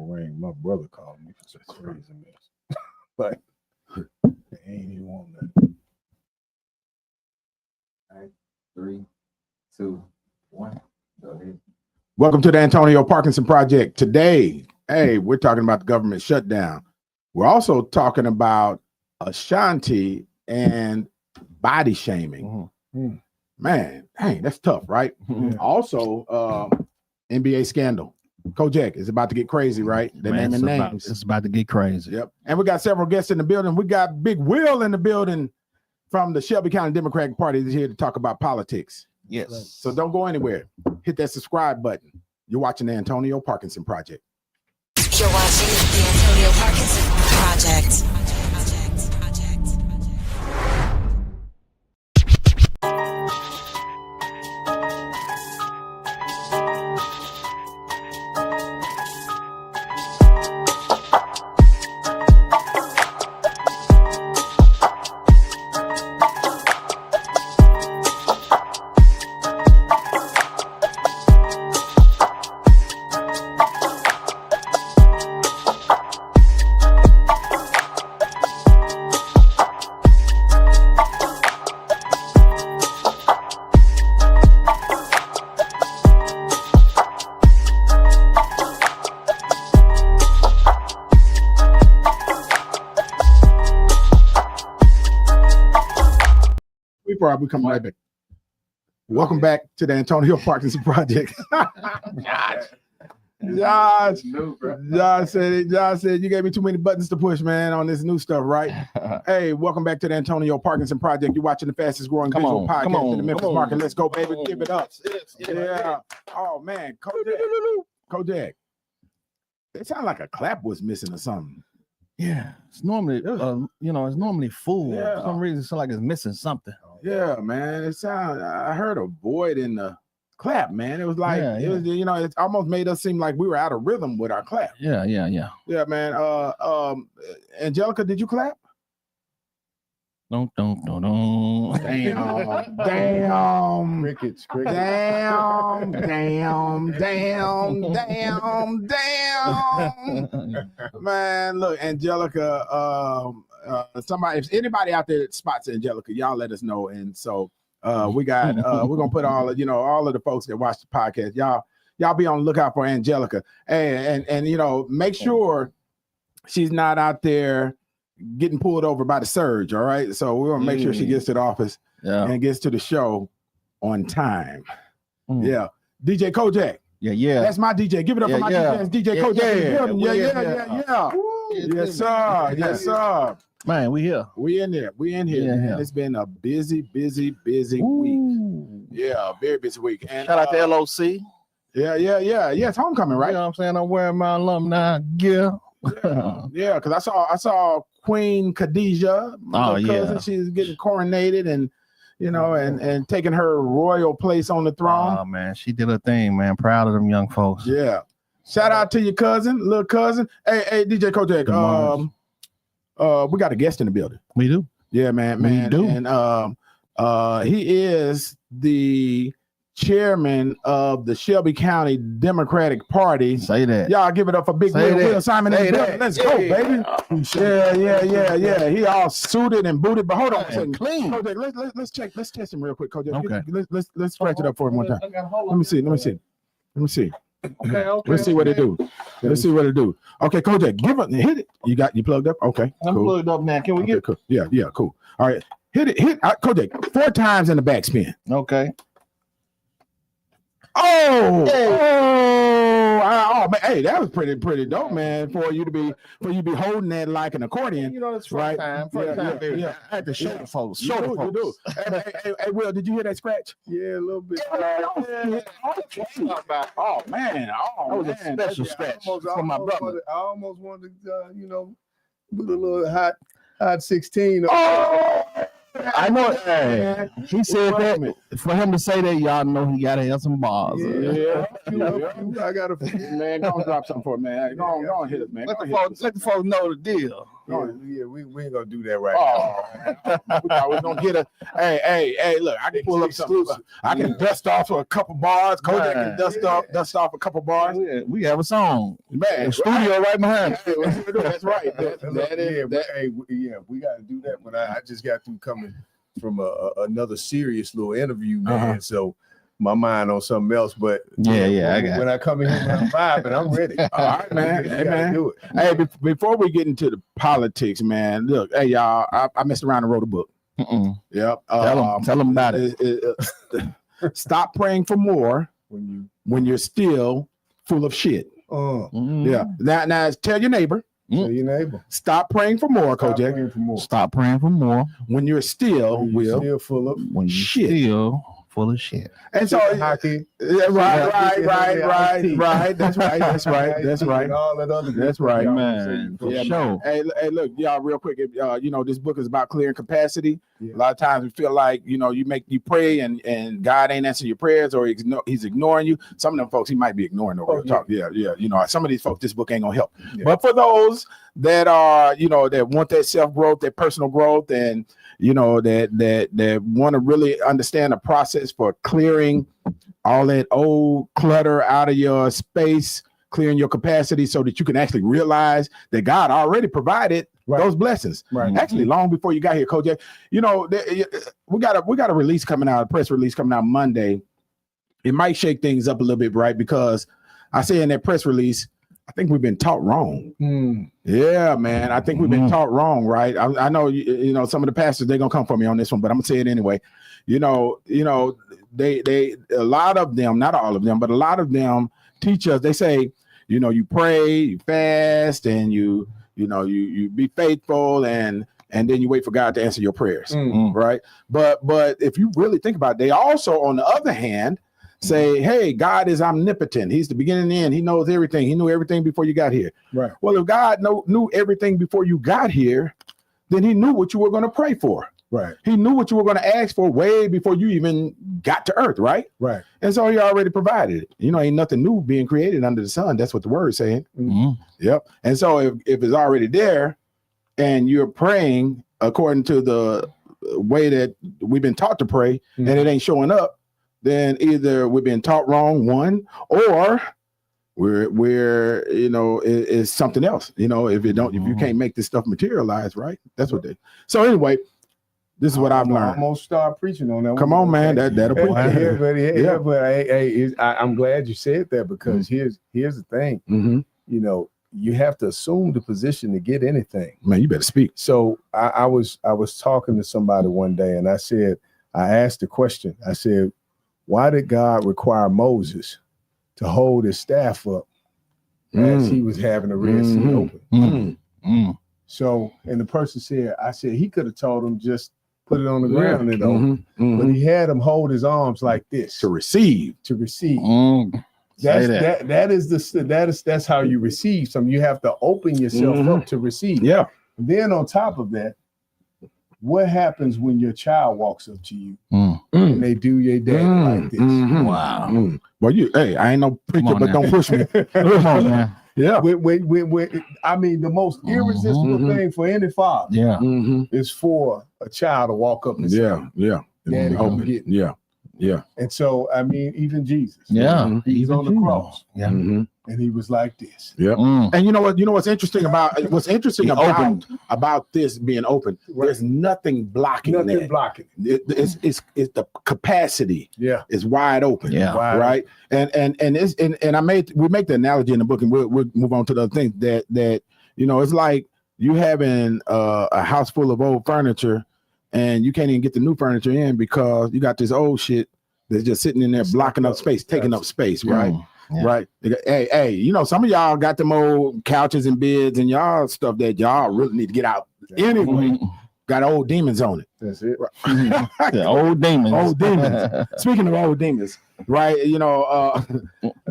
phone ring. My brother called me for some crazy mess. But they ain't even want that. All right, 3, 2, 1. Go ahead. Welcome to the Antonio Parkinson Project. Today, we're talking about the government shutdown. We're also talking about Ashanti and body shaming. Mm-hmm. Man, dang, that's tough, right? Yeah. Also, NBA scandal. Kojak is about to get crazy, right? They're naming names. It's about to get crazy. Yep. And we got several guests in the building. We got Big Will in the building from the Shelby County Democratic Party. He's here to talk about politics. Yes. So don't go anywhere. Hit that subscribe button. You're watching the Antonio Parkinson Project. You're watching the Antonio Parkinson Project. We come right back. Welcome back to the Antonio Parkinson Project. Josh said you gave me too many buttons to push, man, on this new stuff, right? Hey, welcome back to the Antonio Parkinson Project. You're watching the fastest growing visual podcast in the Memphis market. Let's go, baby. Give it up. Yeah. Oh man, Kojak. It sounded like a clap was missing or something. Yeah, it's normally, it's normally full. Yeah. For some reason, it's like it's missing something. Yeah, man. I heard a void in the clap, man. It was like it was, it almost made us seem like we were out of rhythm with our clap. Yeah, man. Angelica, did you clap? Don't. Damn. Crickets. Damn. Man, look, Angelica, if anybody out there that spots Angelica, y'all let us know. And so we got we're gonna put all of the folks that watch the podcast, y'all be on the lookout for Angelica. And make sure she's not out there getting pulled over by the surge. All right. So we're gonna make sure she gets to the office and gets to the show on time. Yeah. DJ Kojak. Yeah. That's my DJ. Give it up for my DJ. DJ Kojak. Yeah. Yes, sir. Man, we here. We in there. Man. It's been a busy week. Yeah, very busy week. And shout out to LOC. Yeah. It's homecoming, right? You know what I'm saying? I'm wearing my alumni gear. Yeah, because I saw Queen Khadijah. Cousin, she's getting coronated and and taking her royal place on the throne. Oh man, she did her thing, man. Proud of them young folks. Yeah. Shout out to your little cousin. Hey, DJ Kojak. We got a guest in the building. We do. Yeah, man. We do. And he is the chairman of the Shelby County Democratic Party. Say that. Y'all give it up for Big Will Simon. Let's go, baby. Yeah. He all suited and booted, but hold on a second. Clean. Kojak, let's test him real quick, Kojak. Okay. Let's scratch it up for him one time. Let me see. Okay. Let's see what it do. Okay, Kojak, hit it. You plugged up? Okay. I'm cool. plugged up now. Can we get cool. Yeah, cool. All right. Hit Kojak 4 times in the backspin. Okay. Oh, man. Hey, that was pretty dope, man. For you to be holding that like an accordion. That's right. First time. I had to show the folks. You do. Hey, Will, did you hear that scratch? Yeah, a little bit. Oh man, that was a special scratch for my brother. I almost wanted to, put a little hot 16. I know. Hey, he said that for him to say that, y'all know he gotta have some bars. Yeah. I gotta man. Go and drop something for it, man. Go on, hit it, man. Let the folks know the deal. we ain't gonna do that right Oh, man. We thought we was gonna get a. Hey! Look, I can pull up some. I can dust off a couple bars. Kodak can dust off a couple bars. We have a song, Man, studio right behind. That's right. That is. we got to do that. But I just got through coming from another serious little interview, man. So my mind on something else. But when I come in here, I'm vibing. I'm ready. All right, man. Hey, man. Do it. Hey, before we get into the politics, man. Look, hey, y'all. I messed around and wrote a book. Yep. Tell them about it. Stop praying for more when you're still full of shit. Yeah. Now tell your neighbor. Tell your neighbor. Stop praying for more, Kojak. Stop praying for more when you're still full of shit. Still full of shit. And so hockey. Right. That's right. That's right. All that other. That's right, man. For sure. Hey, look, y'all, real quick. This book is about clearing capacity. Yeah. A lot of times we feel like you pray and God ain't answering your prayers, or he's ignoring you. Some of them folks he might be ignoring over talk. Yeah. Some of these folks this book ain't gonna help. Yeah. But for those that are that want that self growth, that personal growth, and that want to really understand the process for clearing all that old clutter out of your space, clearing your capacity so that you can actually realize that God already provided those blessings. Right. Actually, long before you got here, Kojak, we got a release coming out, a press release coming out Monday. It might shake things up a little bit, right? Because I say in that press release, I think we've been taught wrong. Yeah, man. I think we've been taught wrong, right? I know, some of the pastors, they're going to come for me on this one, but I'm going to say it anyway. They a lot of them, not all of them, but a lot of them teach us, they say, you pray, you fast, and you be faithful, and then you wait for God to answer your prayers, right? But if you really think about it, they also, on the other hand, say, hey, God is omnipotent. He's the beginning and the end. He knows everything. He knew everything before you got here. Right. Well, if God knew everything before you got here, then he knew what you were going to pray for. Right. He knew what you were going to ask for way before you even got to earth, right? Right. And so he already provided it. Ain't nothing new being created under the sun. That's what the word is saying. Yep. And so if it's already there and you're praying according to the way that we've been taught to pray, and it ain't showing up, then either we've been taught wrong, one, or we're it's something else. If you can't make this stuff materialize, right? That's what they. So anyway, this is what I've learned. I'm gonna start preaching on that. Come on, man. That'll preach. I'm glad you said that, because here's the thing. You have to assume the position to get anything. Man, you better speak. So I was talking to somebody one day, and I asked the question. I said, why did God require Moses to hold his staff up as he was having the Red Sea open? So, and the person said, he could have told him just put it on the ground and open, but he had him hold his arms like this to receive. That's how you receive something. You have to open yourself up to receive. Yeah. And then on top of that, what happens when your child walks up to you and they do your dad like this? Wow. Well, I ain't no preacher, but don't push me. Come on, man. Yeah. I mean, the most irresistible thing for any father is for a child to walk up and say, Daddy, come get me. Yeah. And so, I mean, even Jesus. Yeah. He's on the cross. Yeah. And he was like this. Yeah. And you know what's interesting about this being open? Right. There's nothing blocking that. Nothing blocking. It's the capacity. Yeah. It's wide open. Yeah. Right. And we make the analogy in the book, and we'll move on to the other things that it's like you having a house full of old furniture, and you can't even get the new furniture in because you got this old shit that's just sitting in there blocking up space, taking up space, right? Yeah. Right. Hey, some of y'all got them old couches and beds and y'all stuff that y'all really need to get out. Anyway, got old demons on it. That's it. Right. Old demons. Old demons. Speaking of old demons, right?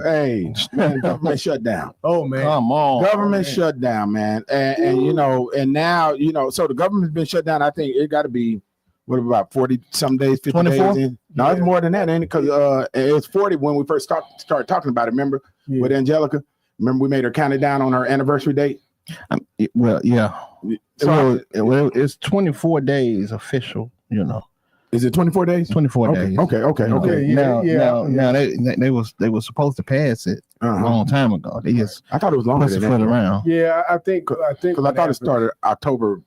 Hey, man, government shut down. Oh man, come on, government shut down, man. And now so the government's been shut down. I think it got to be about 40 some days, 50 24? Days in. No, it's more than that, ain't it? Because it's 40 when we first started talking about it. Remember with Angelica? Remember we made her count it down on her anniversary date? Well, yeah. So it's 24 days official, you know. Is it 24 days? 24 days. Okay. Now they was supposed to pass it a long time ago. They just I thought it was longer than that. around. Yeah, I think because I thought it started October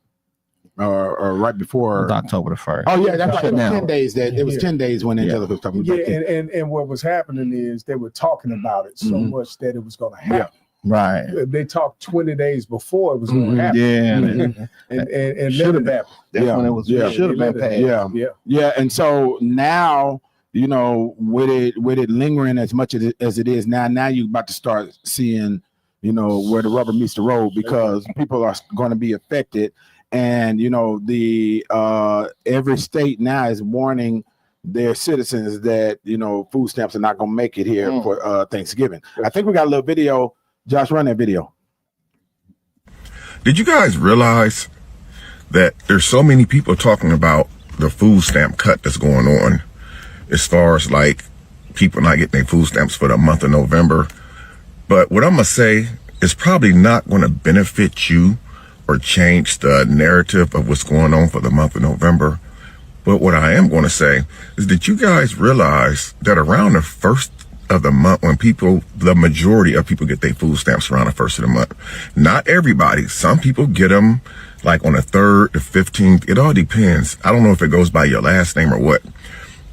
or right before October the 1st. Oh yeah, that's right. It was Now. 10 days that it was 10 days when Angelica was talking about it. And what was happening is they were talking about it so much that it was going to happen. Right. They talked 20 days before it was going to happen. Yeah. And should have happened. That's when it was should have been passed. Yeah. And so now, you know, with it lingering as much as it is now you're about to start seeing, you know, where the rubber meets the road because people are going to be affected. And you know, the every state now is warning their citizens that, you know, food stamps are not going to make it here for Thanksgiving. I think we got a little video. Josh, run that video. Did you guys realize that there's so many people talking about the food stamp cut that's going on as far as like people not getting their food stamps for the month of November? But what I'm going to say is probably not going to benefit you or change the narrative of what's going on for the month of November. But what I am going to say is that you guys realize that around the first of the month, when the majority of people get their food stamps around the first of the month, not everybody, some people get them like on the 3rd, the 15th. It all depends. I don't know if it goes by your last name or what,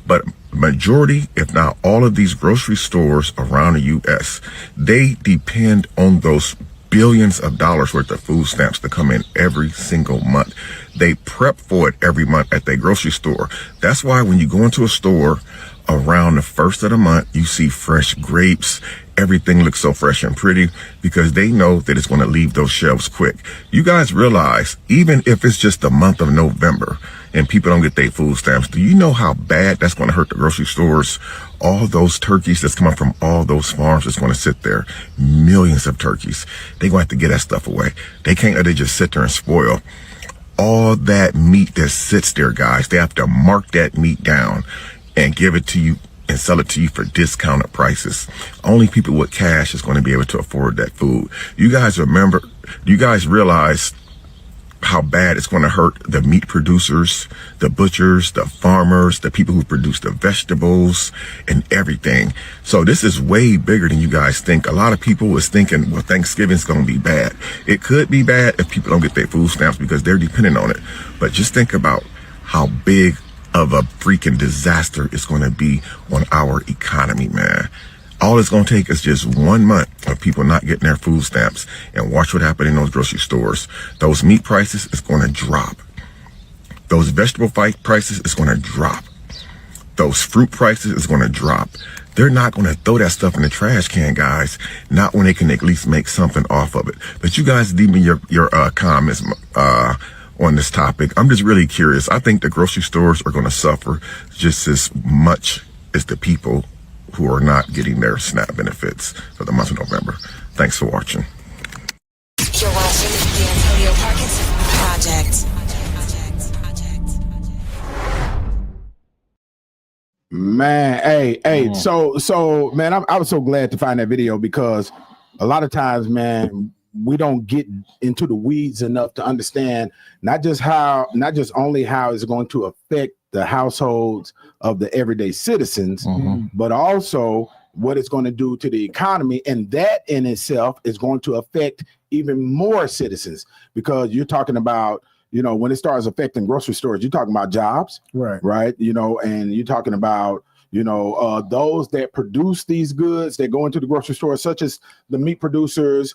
but majority, if not all of these grocery stores around the U.S., they depend on those billions of dollars worth of food stamps to come in every single month. They prep for it every month at their grocery store. That's why when you go into a store around the first of the month, you see fresh grapes. Everything looks so fresh and pretty because they know that it's going to leave those shelves quick. You guys realize, even if it's just the month of November and people don't get their food stamps, do you know how bad that's going to hurt the grocery stores? All those turkeys that's coming from all those farms that's going to sit there, millions of turkeys. They're going to have to get that stuff away. They can't let it just sit there and spoil. All that meat that sits there, guys, they have to mark that meat down and give it to you and sell it to you for discounted prices. Only people with cash is going to be able to afford that food. You guys realize how bad it's going to hurt the meat producers, the butchers, the farmers, the people who produce the vegetables and everything. So this is way bigger than you guys think. A lot of people was thinking, well, Thanksgiving's going to be bad. It could be bad if people don't get their food stamps because they're dependent on it. But just think about how big of a freaking disaster it's going to be on our economy, man. All it's going to take is just 1 month of people not getting their food stamps, and watch what happens in those grocery stores. Those meat prices is going to drop. Those vegetable prices is going to drop. Those fruit prices is going to drop. They're not going to throw that stuff in the trash can, guys. Not when they can at least make something off of it. But you guys leave me your comments on this topic. I'm just really curious. I think the grocery stores are going to suffer just as much as the people who are not getting their SNAP benefits for the month of November. Thanks for watching. You're watching the Antonio Parkinson Project. Man, hey, so man, I was so glad to find that video because a lot of times, man, we don't get into the weeds enough to understand not just only how it's going to affect the households of the everyday citizens, but also what it's going to do to the economy. And that in itself is going to affect even more citizens because you're talking about, you know, when it starts affecting grocery stores, you're talking about jobs, right? You know, and you're talking about, you know, those that produce these goods that go into the grocery store, such as the meat producers,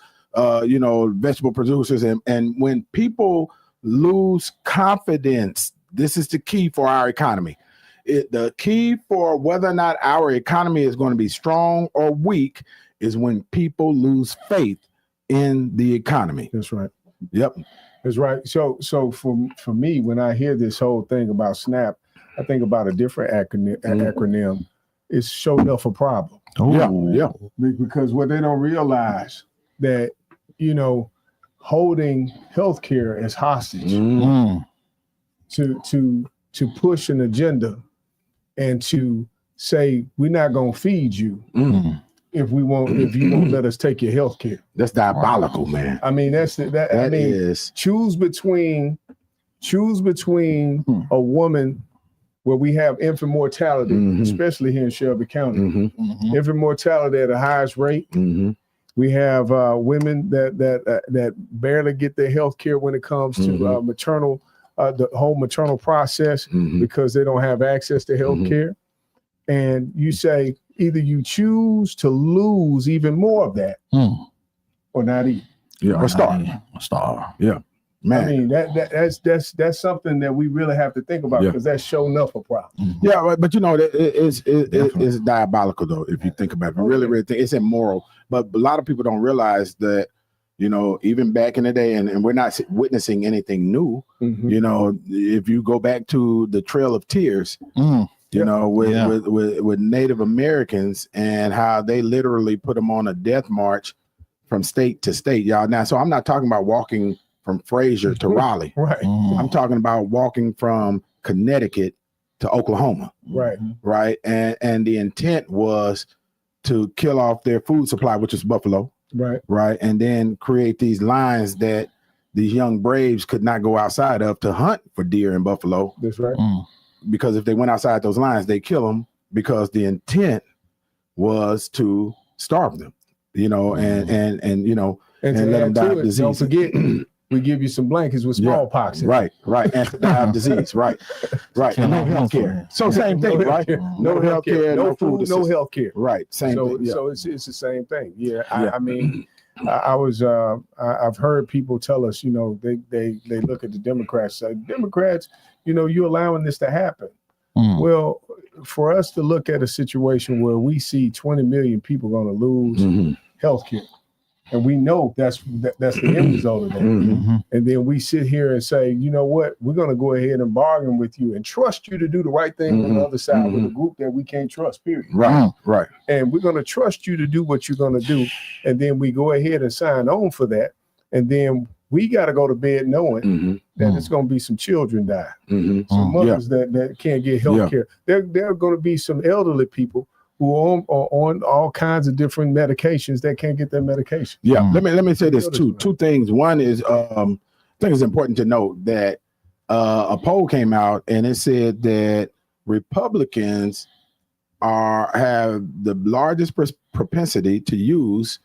you know, vegetable producers. And when people lose confidence, this is the key for our economy. The key for whether or not our economy is going to be strong or weak is when people lose faith in the economy. That's right. Yep. That's right. So for me, when I hear this whole thing about SNAP, I think about a different acronym. It's show enough a problem. Yeah. Because what they don't realize that, you know, holding healthcare as hostage to push an agenda and to say we're not going to feed you if you won't let us take your health care. That's diabolical, man. I mean, choose between a woman where we have infant mortality, especially here in Shelby County, infant mortality at the highest rate. We have women that barely get their health care when it comes to maternal, the whole maternal process because they don't have access to health care. And you say either you choose to lose even more of that or not eat. Yeah, or starve. Yeah. Man. I mean, that's something that we really have to think about because that's showing up a problem. Yeah, but you know, it's diabolical though, if you think about it. Really think it's immoral. But a lot of people don't realize that, you know, even back in the day, and we're not witnessing anything new. You know, if you go back to the Trail of Tears, you know, with Native Americans and how they literally put them on a death march from state to state, y'all. Now, so I'm not talking about walking from Fraser to Raleigh. Right. I'm talking about walking from Connecticut to Oklahoma. Right. And the intent was to kill off their food supply, which is buffalo. Right. And then create these lines that these young braves could not go outside of to hunt for deer and buffalo. That's right. Because if they went outside those lines, they kill them because the intent was to starve them, you know, and you know, and let them die of disease. Don't forget, we give you some blankets with smallpox. Right. And to die of disease. Right. And no health care. So same thing, right? No health care, no food, no health care. Right. Same thing. So it's the same thing. Yeah. I mean, I've heard people tell us, you know, they look at the Democrats, say, Democrats, you know, you're allowing this to happen. Well, for us to look at a situation where we see 20 million people going to lose health care, and we know that's the end result of that. And then we sit here and say, you know what, we're going to go ahead and bargain with you and trust you to do the right thing on the other side with a group that we can't trust, period. Right. And we're going to trust you to do what you're going to do. And then we go ahead and sign on for that. And then we got to go to bed knowing that it's going to be some children die, some mothers that can't get health care. There are going to be some elderly people who are on all kinds of different medications that can't get their medication. Yeah, let me say this too. Two things. One is I think it's important to note that a poll came out and it said that Republicans have the largest propensity to use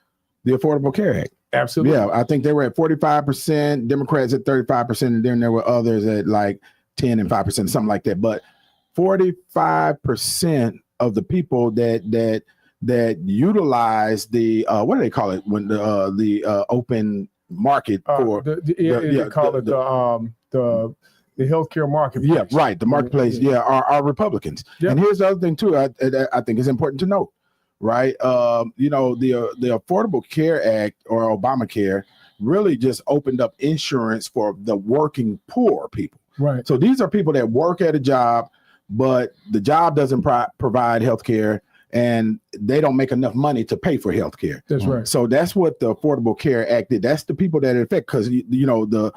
the Affordable Care Act. Absolutely. Yeah, I think they were at 45%, Democrats at 35%, and then there were others at like 10 and 5%, something like that. But 45% of the people that utilize the what do they call it when the open market for they call it the healthcare marketplace. Yeah, right. The marketplace. Are Republicans. And here's the other thing too. I think is important to note. Right. You know, the Affordable Care Act or Obamacare really just opened up insurance for the working poor people. Right. So these are people that work at a job, but the job doesn't provide health care and they don't make enough money to pay for health care. That's right. So that's what the Affordable Care Act did. That's the people that it affects, because you know the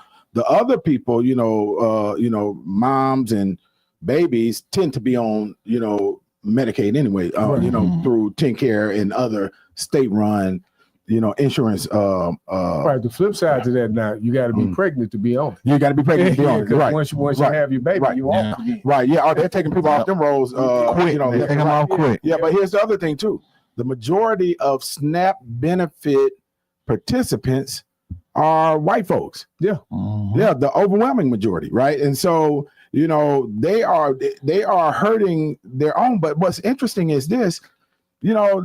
other people, you know, moms and babies tend to be on, you know, Medicaid anyway, you know, through TennCare and other state-run, you know, insurance. Right. The flip side to that, now you got to be pregnant to be on it. You got to be pregnant to be on it. Right. Once you have your baby, you off again. Right. Yeah. Oh, they're taking people off them rolls. Quick. You know, they take them off quick. Yeah, but here's the other thing too: the majority of SNAP benefit participants are white folks. Yeah. Yeah, the overwhelming majority, right? And so, you know, they are hurting their own. But what's interesting is this, you know,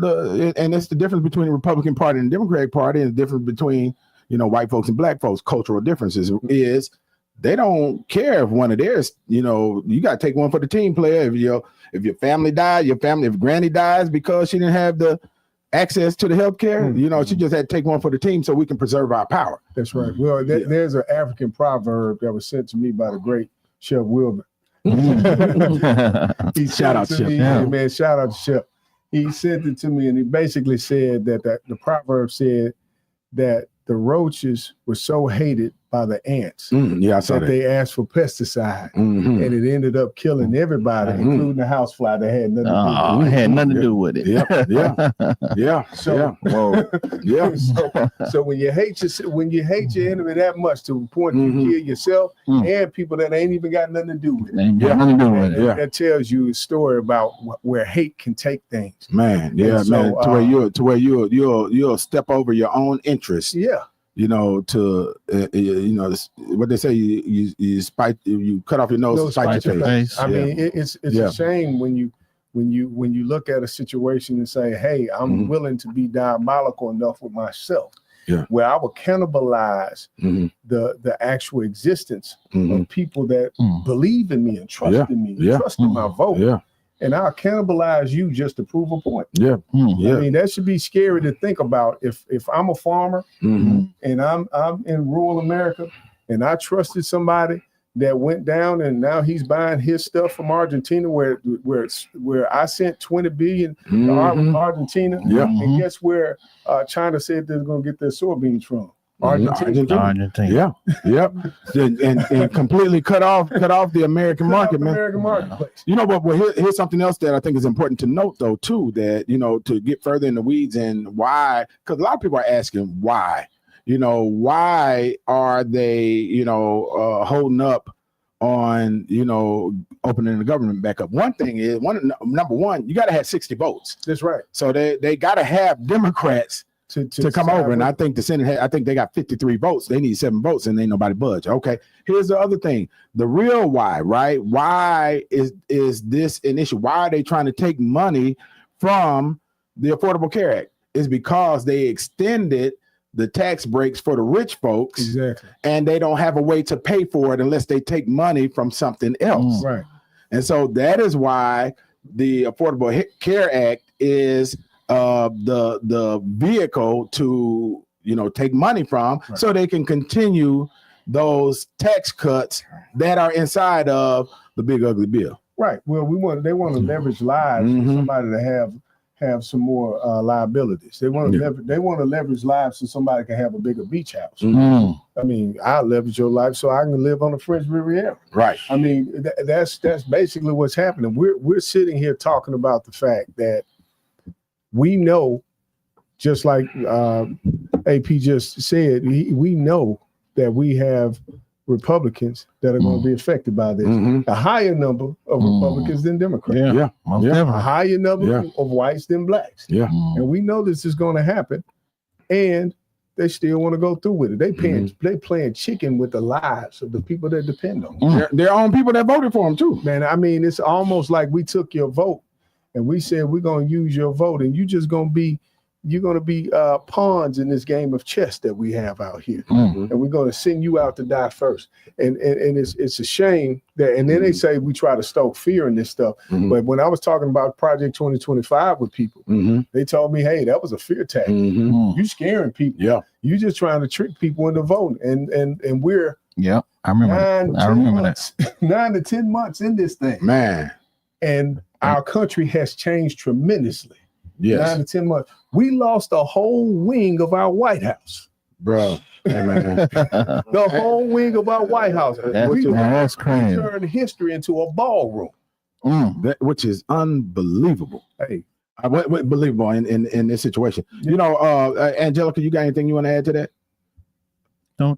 and it's the difference between the Republican Party and the Democratic Party, and the difference between, you know, white folks and black folks, cultural differences, is they don't care if one of theirs, you know, you got to take one for the team player. If your family died, if granny dies because she didn't have the access to the health care, you know, she just had to take one for the team so we can preserve our power. That's right. Well, there's an African proverb that was sent to me by the great Chef Wilbur. Shout out to Chef. Man, shout out to Chef. He sent it to me, and he basically said that the proverb said that the roaches were so hated by the ants. Yeah, I saw that. They asked for pesticide, and it ended up killing everybody, including the housefly that had nothing to do with it. It had nothing to do with it. So when you hate your enemy that much to the point you kill yourself and people that ain't even got nothing to do with it. That tells you a story about where hate can take things. Man, to where you'll step over your own interests. Yeah. To what they say, you cut off your nose to spite your face. I mean, it's a shame when you look at a situation and say, hey, I'm willing to be diabolical enough with myself, where I will cannibalize the actual existence of people that believe in me and trust in me, trust in my vote. And I'll cannibalize you just to prove a point. I mean, that should be scary to think about. If I'm a farmer and I'm in rural America and I trusted somebody that went down and now he's buying his stuff from Argentina, where I sent 20 billion to Argentina, and guess where China said they're going to get their soybeans from? Argentina. And completely cut off the American market, man. American marketplace. But here's something else that I think is important to note, though, too, that to get further in the weeds and why, because a lot of people are asking why. Why are they, holding up on, opening the government back up? One thing is, number one, you got to have 60 votes. That's right. So they got to have Democrats to come over, and I think the Senate I think they got 53 votes. They need 7 votes, and ain't nobody budge. Okay, here's the other thing: the real why, right? Why is this an issue? Why are they trying to take money from the Affordable Care Act? Is because they extended the tax breaks for the rich folks, and they don't have a way to pay for it unless they take money from something else. Right, and so that is why the Affordable Care Act is the vehicle to take money from, so they can continue those tax cuts that are inside of the big ugly bill. Right. Well, they want to leverage lives for somebody to have some more liabilities. They want to leverage lives so somebody can have a bigger beach house. I mean, I leverage your life so I can live on the French Riviera. Right. I mean, that's basically what's happening. We're sitting here talking about the fact that we know, just like AP just said, we know that we have Republicans that are going to be affected by this. A higher number of Republicans than Democrats. A higher number of whites than blacks. And we know this is going to happen, and they still want to go through with it. They playing chicken with the lives of the people that depend on them. Their own people that voted for them too. Man, I mean, it's almost like we took your vote and we said we're going to use your vote, and you're going to be pawns in this game of chess that we have out here, and we're going to send you out to die first. And it's a shame that. And then they say we try to stoke fear in this stuff. But when I was talking about Project 2025 with people, they told me, "Hey, that was a fear tactic. You scaring people. You just trying to trick people into voting." And we're I remember that 9 to 10 months in this thing, man, and our country has changed tremendously. 9 to 10 months. We lost a whole wing of our White House. Bro. Hey, man. The whole wing of our White House. That's crazy. We turned history into a ballroom. Which is unbelievable. Hey. Believable in this situation. Angelica, you got anything you want to add to that? Damn.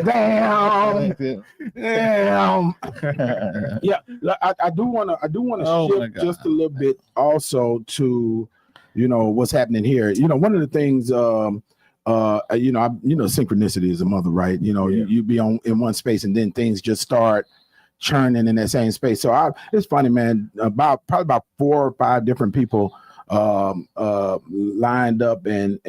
Damn. Yeah, I do want to shift just a little bit also to what's happening here. One of the things synchronicity is a mother, right? You be in one space and then things just start churning in that same space. So it's funny, man, probably about 4 or 5 different people lined up and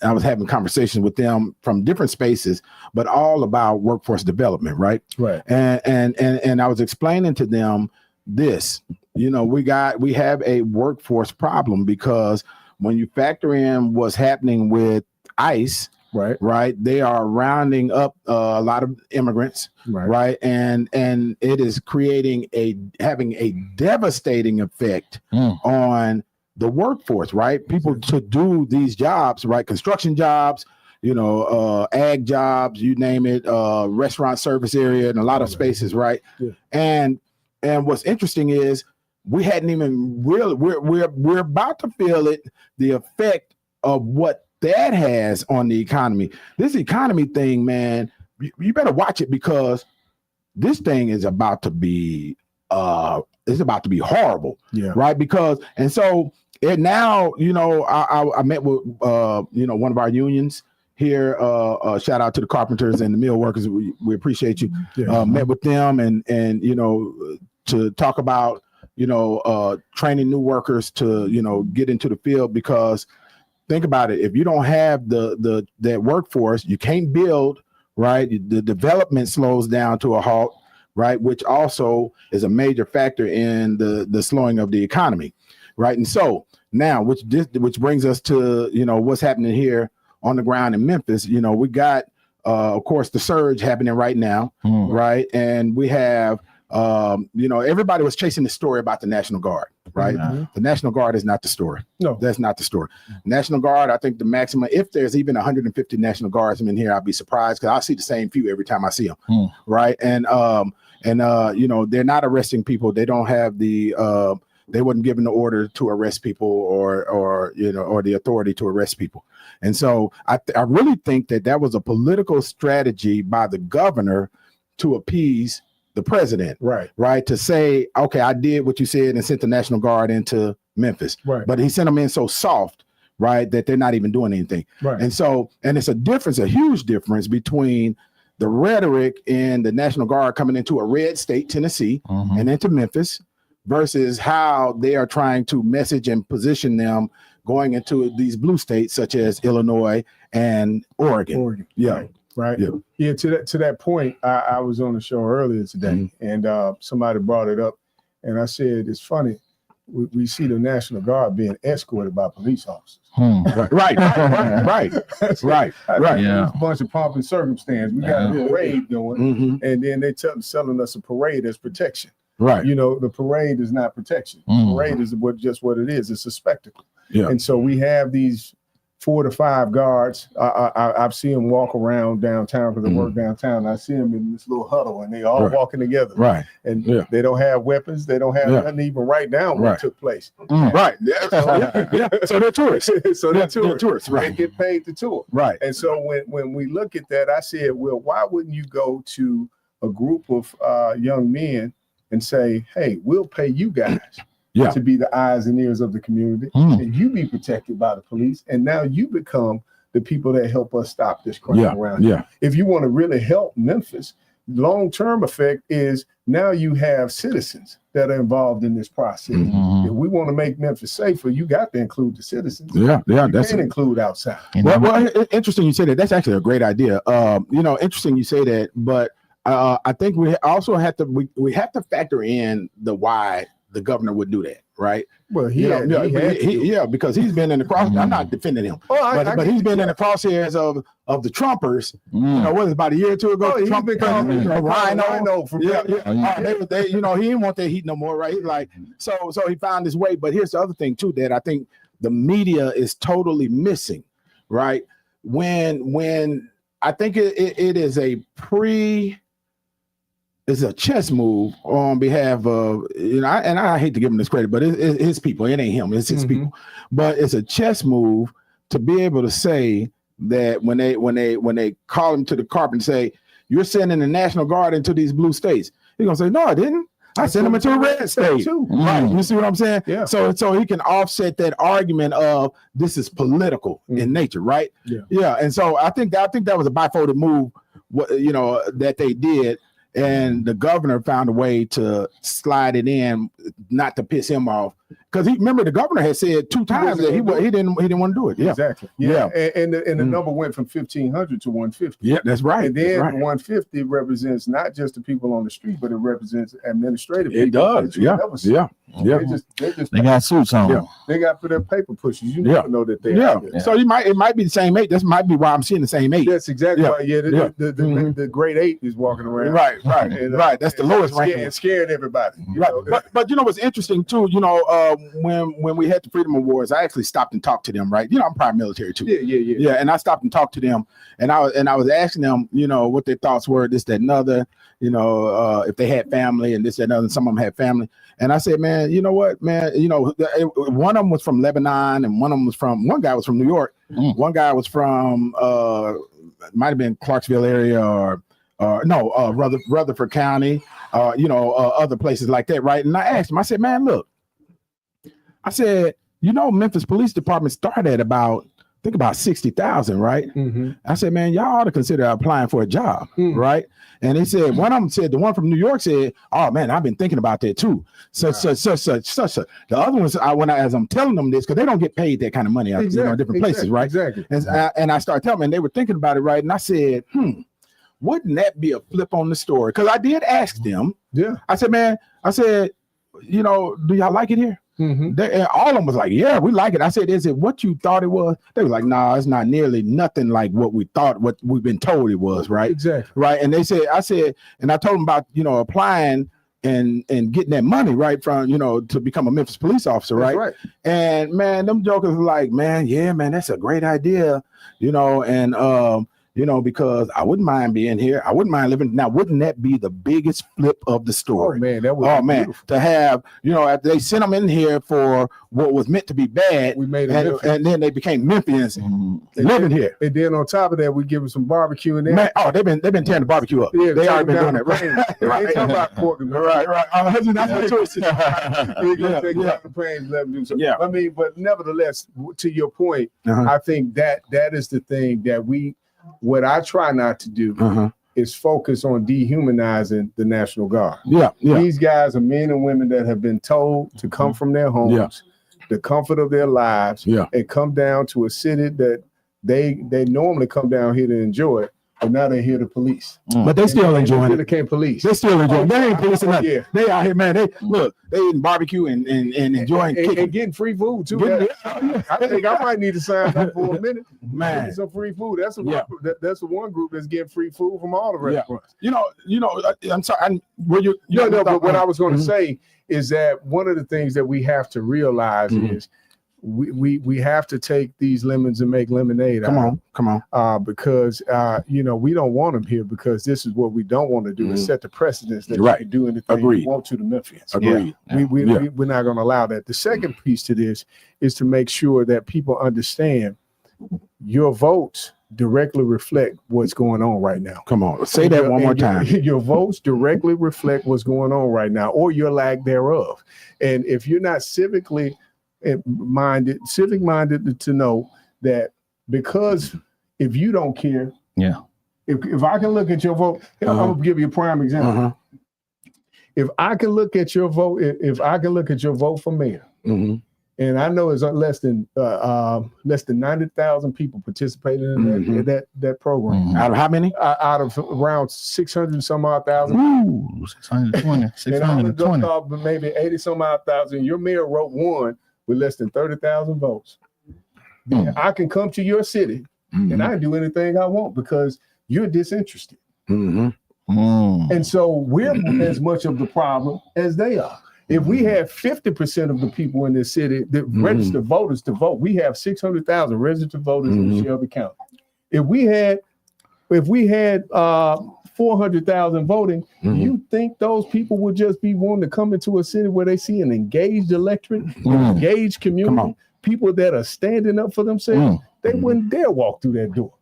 I was having conversations with them from different spaces, but all about workforce development, right? And I was explaining to them this, we have a workforce problem, because when you factor in what's happening with ICE, right, they are rounding up a lot of immigrants, right, and it is having a devastating effect on the workforce, right? People to do these jobs, right? Construction jobs, ag jobs, you name it, restaurant service area, and a lot of spaces, right? Yeah. And what's interesting is we hadn't even really we're about to feel it, the effect of what that has on the economy. This economy thing, man, you better watch it, because this thing is about to be horrible. Yeah. Right. Because I met with one of our unions here. Shout out to the carpenters and the mill workers. We appreciate you. Yeah. Met with them and to talk about training new workers to get into the field, because think about it, if you don't have that workforce, you can't build, right? The development slows down to a halt, right? Which also is a major factor in the slowing of the economy, right? And so now, which brings us to what's happening here on the ground in Memphis. We got of course the surge happening right now, right? And we have everybody was chasing the story about the National Guard, right? Mm-hmm. The National Guard is not the story. No, that's not the story. National Guard, I think the maximum, if there's even 150 National Guardsmen in here, I'll be surprised, because I see the same few every time I see them, right? And they're not arresting people. They don't have they wasn't given the order to arrest people or the authority to arrest people. And so I really think that was a political strategy by the governor to appease the president, right? To say, okay, I did what you said and sent the National Guard into Memphis, right? But he sent them in so soft, right, that they're not even doing anything, right? And so, and it's a huge difference between the rhetoric in the National Guard coming into a red state, Tennessee, and into Memphis, versus how they are trying to message and position them going into these blue states such as Illinois and Oregon. Yeah. Right. Yeah. To that point, I was on the show earlier today, and somebody brought it up, and I said, it's funny. We see the National Guard being escorted by police officers. Right. Yeah. A bunch of pomp and circumstance. We got a parade going, and then they selling us a parade as protection. Right. The parade is not protection. The parade is just what it is. It's a spectacle. Yeah. And so we have these 4 to 5 guards. I've seen them walk around downtown, because I work downtown. I see them in this little huddle, and they all walking together. Right. And they don't have weapons. They don't have nothing even write down what took place. Right. So they're tourists. They're tourists. Right. They get paid to tour. Right. And so when we look at that, I said, well, why wouldn't you go to a group of young men and say, hey, we'll pay you guys to be the eyes and ears of the community, and you be protected by the police, and now you become the people that help us stop this crime around here. If you want to really help Memphis, long-term effect is now you have citizens that are involved in this process. If we want to make Memphis safer, you got to include the citizens. You can't include outside. Well, interesting you say that. That's actually a great idea. Interesting you say that, but I think we also have to factor in the why the governor would do that, right? Well, because he's been in the cross. I'm not defending him, but he's been in the crosshairs of the Trumpers. What was it, about a year or two ago? Trump been calling Rhino. He didn't want that heat no more, right? Like so he found his way. But here's the other thing too, that I think the media is totally missing, right? When I think it is it's a chess move on behalf of, and I hate to give him this credit, but it's his people. It ain't him. It's his people. But it's a chess move to be able to say that when they call him to the carpet and say, you're sending the National Guard into these blue states, he's gonna say, no, I didn't. I sent him into a red state. Right. You see what I'm saying? Yeah. So he can offset that argument of this is political in nature, right? Yeah. And so I think that was a bifolded move, that they did. And the governor found a way to slide it in, not to piss him off, because remember the governor had said 2 times that he didn't want to do it. Yeah, exactly. Yeah. And the number went from 1,500 to 150. Yeah, that's right. And then 150 represents not just the people on the street, but it represents administrative people. It does. Yeah. They got suits on. Yeah. They got for their paper pushes. You never know that they are. So it might be the same 8. That might be why I'm seeing the same 8. That's exactly why. The grade 8 is walking around. Right. right, And, right. That's the lowest ranking. And scared everybody. Right. But you know what's interesting too, when we had the Freedom Awards, I actually stopped and talked to them, right? I'm prior military too. Yeah. And I stopped and talked to them, and I was asking them, what their thoughts were, this, that, and other, if they had family and this, that, and other, and some of them had family. And I said, man, you know what, man, one of them was from Lebanon, and one guy was from New York. One guy was from might have been Clarksville area or Rutherford County, other places like that, right? And I asked him, I said, man, look, I said, Memphis Police Department started at about 60,000, right? I said, man, y'all ought to consider applying for a job, right? And he said, one of them said, the one from New York said, oh man, I've been thinking about that too. Such. The other ones, as I'm telling them this, because they don't get paid that kind of money out different places, right? Exactly. And I started telling them, and they were thinking about it, right? And I said, wouldn't that be a flip on the story? Because I did ask them. Yeah. I said, man, do y'all like it here? And all of them was like, yeah, we like it. I said, is it what you thought it was? They were like, nah, it's not nearly nothing like what we thought, what we've been told it was, right? Exactly. Right. And I told them about, applying and getting that money, right, from, to become a Memphis police officer, right? Right. And man, them jokers were like, man, yeah, man, that's a great idea, because I wouldn't mind being here. I wouldn't mind living. Now, wouldn't that be the biggest flip of the story? Oh man, that was beautiful. To have, after they sent them in here for what was meant to be bad, we made them and then they became Memphians living here. And then on top of that, we give them some barbecue in there. Man, they've been tearing the barbecue up. Yeah, they already been doing that. Right. They ain't talking about pork. Right. That's what choice. Yeah. I mean, but nevertheless, to your point, I think that is the thing that what I try not to do is focus on dehumanizing the National Guard. Yeah. These guys are men and women that have been told to come from their homes, the comfort of their lives, and come down to a city that they normally come down here to enjoy it, but now they're here to police. But they still enjoying it. They can't police. They still enjoying it. They ain't policing nothing. Yeah. They out here, man. They eating barbecue and enjoying and getting free food too. I think I might need to sign up for a minute. Man, some free food. That's the one group that's getting free food from all the restaurants. I'm sorry. But what I was going to say is that one of the things that we have to realize is we have to take these lemons and make lemonade. Come on. Because we don't want them here, because this is what we don't want to do, is set the precedence that you can do anything you want to the Memphians. Agreed. We're not going to allow that. The second piece to this is to make sure that people understand your votes directly reflect what's going on right now. Come on, say that one more time. Your votes directly reflect what's going on right now, or your lack thereof. And if you're not civic minded to know that, because if you don't care, if I can look at your vote, I'm gonna give you a prime example. If I can look at your vote, if I can look at your vote for mayor, and I know it's less than 90,000 people participating in that program. Out of how many? Out of around 600 some odd thousand. Ooh, 620. And maybe 80 some odd thousand. Your mayor wrote one with less than 30,000 votes. Then I can come to your city and I can do anything I want because you're disinterested. And so we're as much of the problem as they are. If we have 50% of the people in this city that register voters to vote, we have 600,000 registered voters in Shelby County. If we had 400,000 voting, you think those people would just be wanting to come into a city where they see an engaged electorate, engaged community, people that are standing up for themselves? They wouldn't dare walk through that door.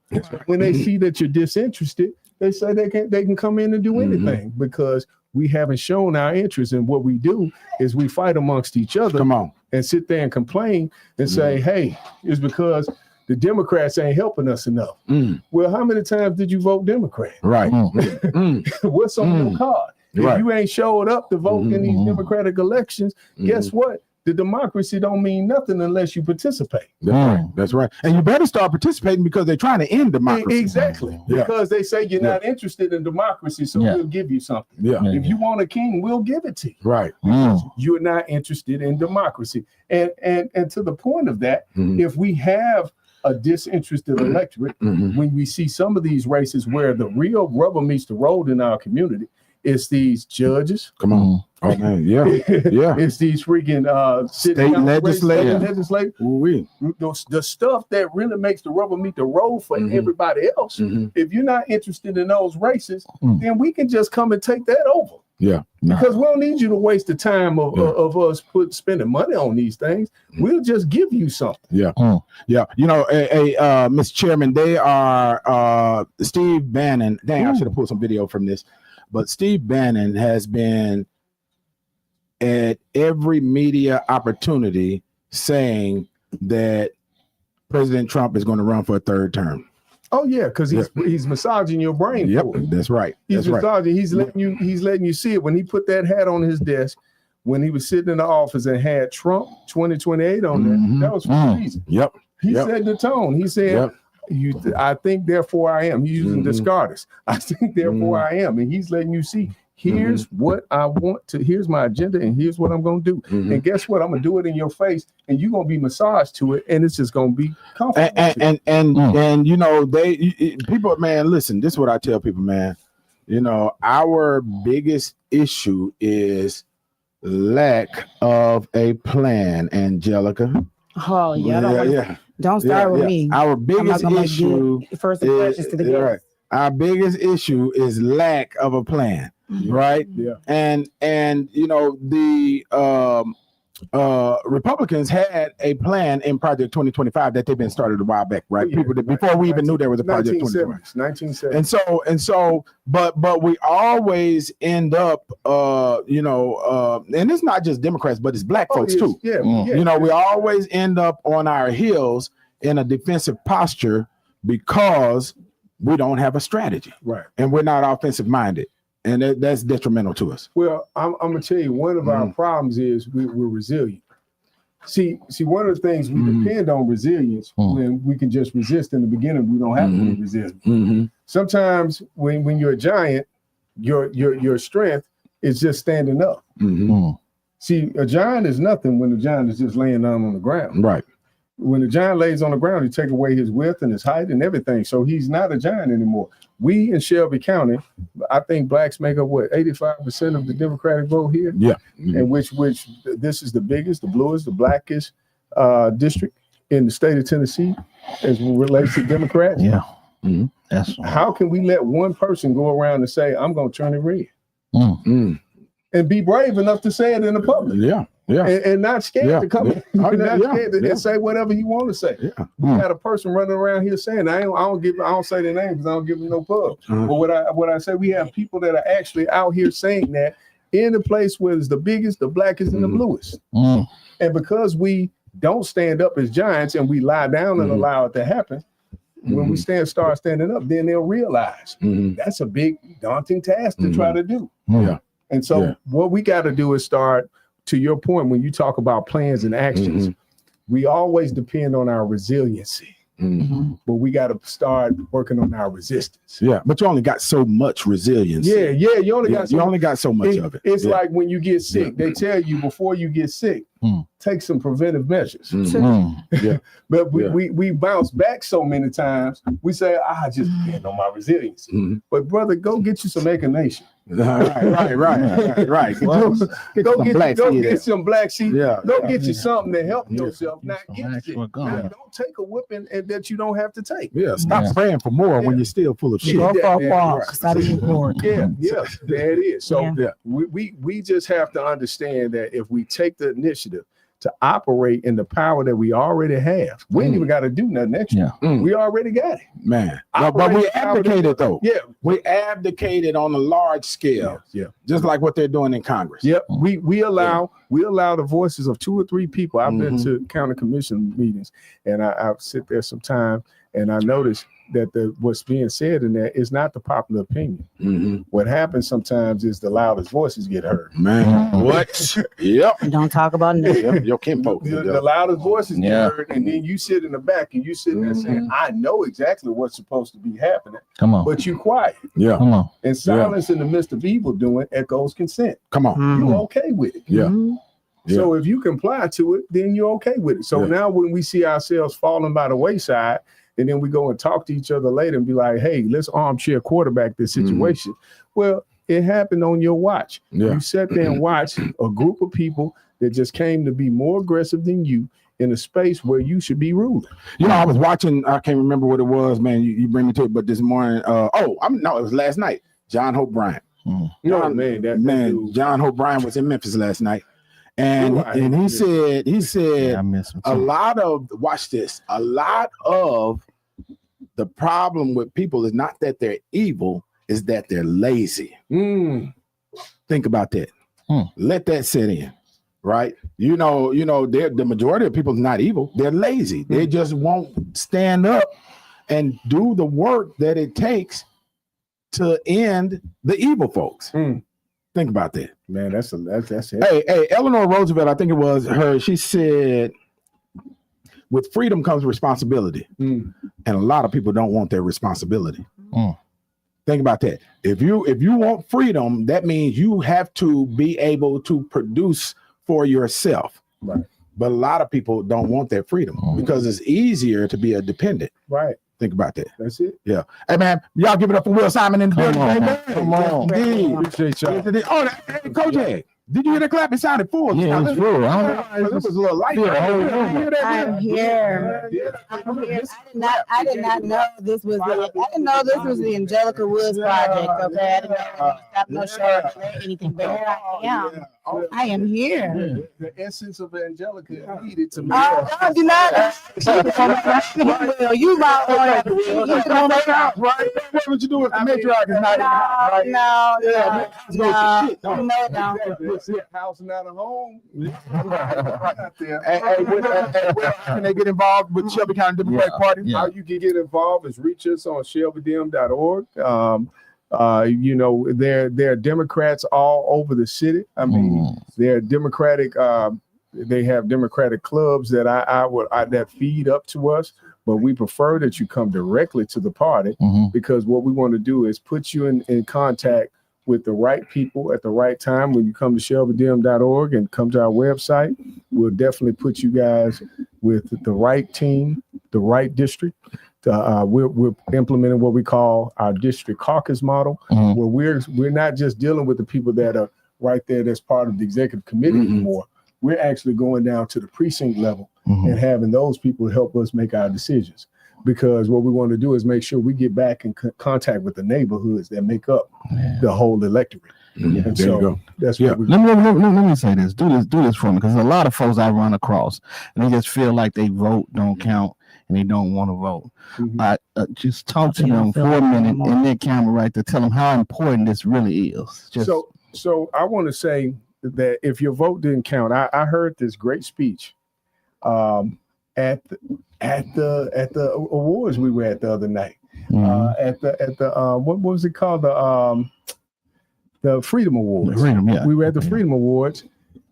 When they see that you're disinterested, they say they can come in and do anything because we haven't shown our interest. And what we do is we fight amongst each other and sit there and complain and say, hey, it's because the Democrats ain't helping us enough. Well, how many times did you vote Democrat? Right. What's on your card? If you ain't showed up to vote in these Democratic elections, guess what? The democracy don't mean nothing unless you participate. That's right. And you better start participating because they're trying to end democracy. Exactly. Because they say you're not interested in democracy, so we'll give you something. If you want a king, we'll give it to you. Right. You're not interested in democracy. And to the point of that, if we have a disinterested electorate, when we see some of these races where the real rubber meets the road in our community, It's these judges. Come on. Oh man, yeah. It's these freaking state legislators. The stuff that really makes the rubber meet the road for everybody else. If you're not interested in those races, then we can just come and take that over. Yeah. Because we don't need you to waste the time of us spending money on these things. We'll just give you something. Yeah. Yeah. You know, Mr. Chairman, they are Steve Bannon. Dang, I should have pulled some video from this. But Steve Bannon has been at every media opportunity saying that President Trump is going to run for a third term. Oh yeah, because he's massaging your brain. Yep, that's right. He's massaging. He's letting you see it. When he put that hat on his desk, when he was sitting in the office and had Trump 2028 on there, that was for a reason. Yep. He set the tone. He said, I think, therefore I am. He's using discarders. I think, therefore I am. And he's letting you see, here's what I want to, here's my agenda, and here's what I'm going to do. And guess what? I'm going to do it in your face, and you're going to be massaged to it, and it's just going to be comfortable. And you know, people, man, listen, this is what I tell people, man. You know, our biggest issue is lack of a plan, Angelica. Oh, yeah. Don't start with me. Our biggest issue first impressions to the guests. Our biggest issue is lack of a plan, right? Yeah. And you know, the Republicans had a plan in Project 2025 that they've been started a while back, right? People before we even knew there was a Project 2025. 1970. And so, but we always end up, and it's not just Democrats, but it's black folks too. Yeah. You know, we always end up on our heels in a defensive posture because we don't have a strategy, right? And we're not offensive minded, and that's detrimental to us. Well, I'm gonna tell you, one of our problems is we're resilient. See, one of the things we depend on resilience when we can just resist in the beginning. We don't have to be resilient. Sometimes when you're a giant, your strength is just standing up. See, a giant is nothing when the giant is just laying down on the ground. Right. When the giant lays on the ground, you take away his width and his height and everything. So he's not a giant anymore. We in Shelby County, I think blacks make up 85% of the Democratic vote here. Yeah. And which this is the biggest, the bluest, the blackest district in the state of Tennessee as it relates to Democrats. Yeah. That's how can we let one person go around and say, I'm going to turn it red? And be brave enough to say it in the public. Yeah. Yeah. And not scared to come in. Not scared to say whatever you want to say. Yeah. We got a person running around here saying, I don't say their name because I don't give them no pub. But what I say, we have people that are actually out here saying that in the place where it's the biggest, the blackest, and the bluest. And because we don't stand up as giants and we lie down and allow it to happen, when we start standing up, then they'll realize that's a big daunting task to try to do. Yeah. And so what we got to do is start, to your point, when you talk about plans and actions, we always depend on our resiliency. But we got to start working on our resistance. Yeah, but you only got so much resilience. Yeah, you only got so much of it. It's like when you get sick, they tell you before you get sick, take some preventive measures. But we bounce back so many times. We say, I just depend on my resilience. But brother, go get you some echinacea. Right. Go get some black sheep. Yeah. Go get you something to help yourself. Not get sick. Don't take a whipping that you don't have to take. Yeah. Stop praying for more when you're still full of shit. Stop eating pork. Yeah, there it is. So we just have to understand that if we take the initiative to operate in the power that we already have, we ain't even got to do nothing extra. We already got it, man. But we abdicated though. Yeah, we abdicated on a large scale. Yeah, just like what they're doing in Congress. Yep. We allow the voices of 2 or 3 people. I've been to county commission meetings, and I sit there sometime, and I notice that what's being said in there is not the popular opinion. What happens sometimes is the loudest voices get heard. Man, what? Yep. Don't talk about nothing. Your kinfolk. The loudest voices get heard, and then you sit in the back and you sit there saying, I know exactly what's supposed to be happening. Come on. But you quiet. Yeah. Come on. And silence in the midst of evil doing echoes consent. Come on. You're okay with it. Yeah. So if you comply to it, then you're okay with it. So now when we see ourselves falling by the wayside, and then we go and talk to each other later and be like, hey, let's armchair quarterback this situation. Well, it happened on your watch. Yeah. You sat there and watched a group of people that just came to be more aggressive than you in a space where you should be ruling. You know, I was watching, I can't remember what it was, man. You bring me to it, but this morning, it was last night. John Hope Bryant. John Hope Bryant was in Memphis last night. And he said a lot of the problem with people is not that they're evil, is that they're lazy. Think about that. Let that sit in, right? You know, the majority of people is not evil. They're lazy. They just won't stand up and do the work that it takes to end the evil folks. Think about that. Man, that's it. Hey, Eleanor Roosevelt, I think it was her, she said, with freedom comes responsibility. And a lot of people don't want their responsibility. Think about that. If you want freedom, that means you have to be able to produce for yourself. Right. But a lot of people don't want that freedom because it's easier to be a dependent. Right. Think about that. That's it. Yeah. Hey, man, y'all give it up for Will Simon in the building. Come on. Appreciate y'all. Oh, hey, Coach, did you hear the clap? It sounded full. Yeah, it was full. It was a little light. I'm here. I did not know this was. I didn't know this was the Angelica Woods project. Okay, I didn't know stop no show or anything. But here I am. I am here. The essence of Angelica needed to me. I do not. Well, you might want to. Right? What you do with the matriarch is not No. House not a home. Can they get involved with Shelby County Democratic Party? How you can get involved is reach us on shelbydem.org. There are Democrats all over the city. I mean, they're Democratic. They have Democratic clubs that that feed up to us, but we prefer that you come directly to the party because what we want to do is put you in contact with the right people at the right time. When you come to shelbydem.org and come to our website, we'll definitely put you guys with the right team, the right district. We're implementing what we call our district caucus model, where we're not just dealing with the people that are right there that's part of the executive committee anymore. We're actually going down to the precinct level and having those people help us make our decisions. Because what we want to do is make sure we get back in contact with the neighborhoods that make up the whole electorate. And there you go. That's what we're let me say this. Do this for me, because a lot of folks I run across and they just feel like they vote don't count and they don't want to vote. I just talk to them for a minute in their camera right to tell them how important this really is. So I want to say that if your vote didn't count, I heard this great speech at the awards we were at the other night. What was it called? The Freedom Awards. We were at the Freedom Awards,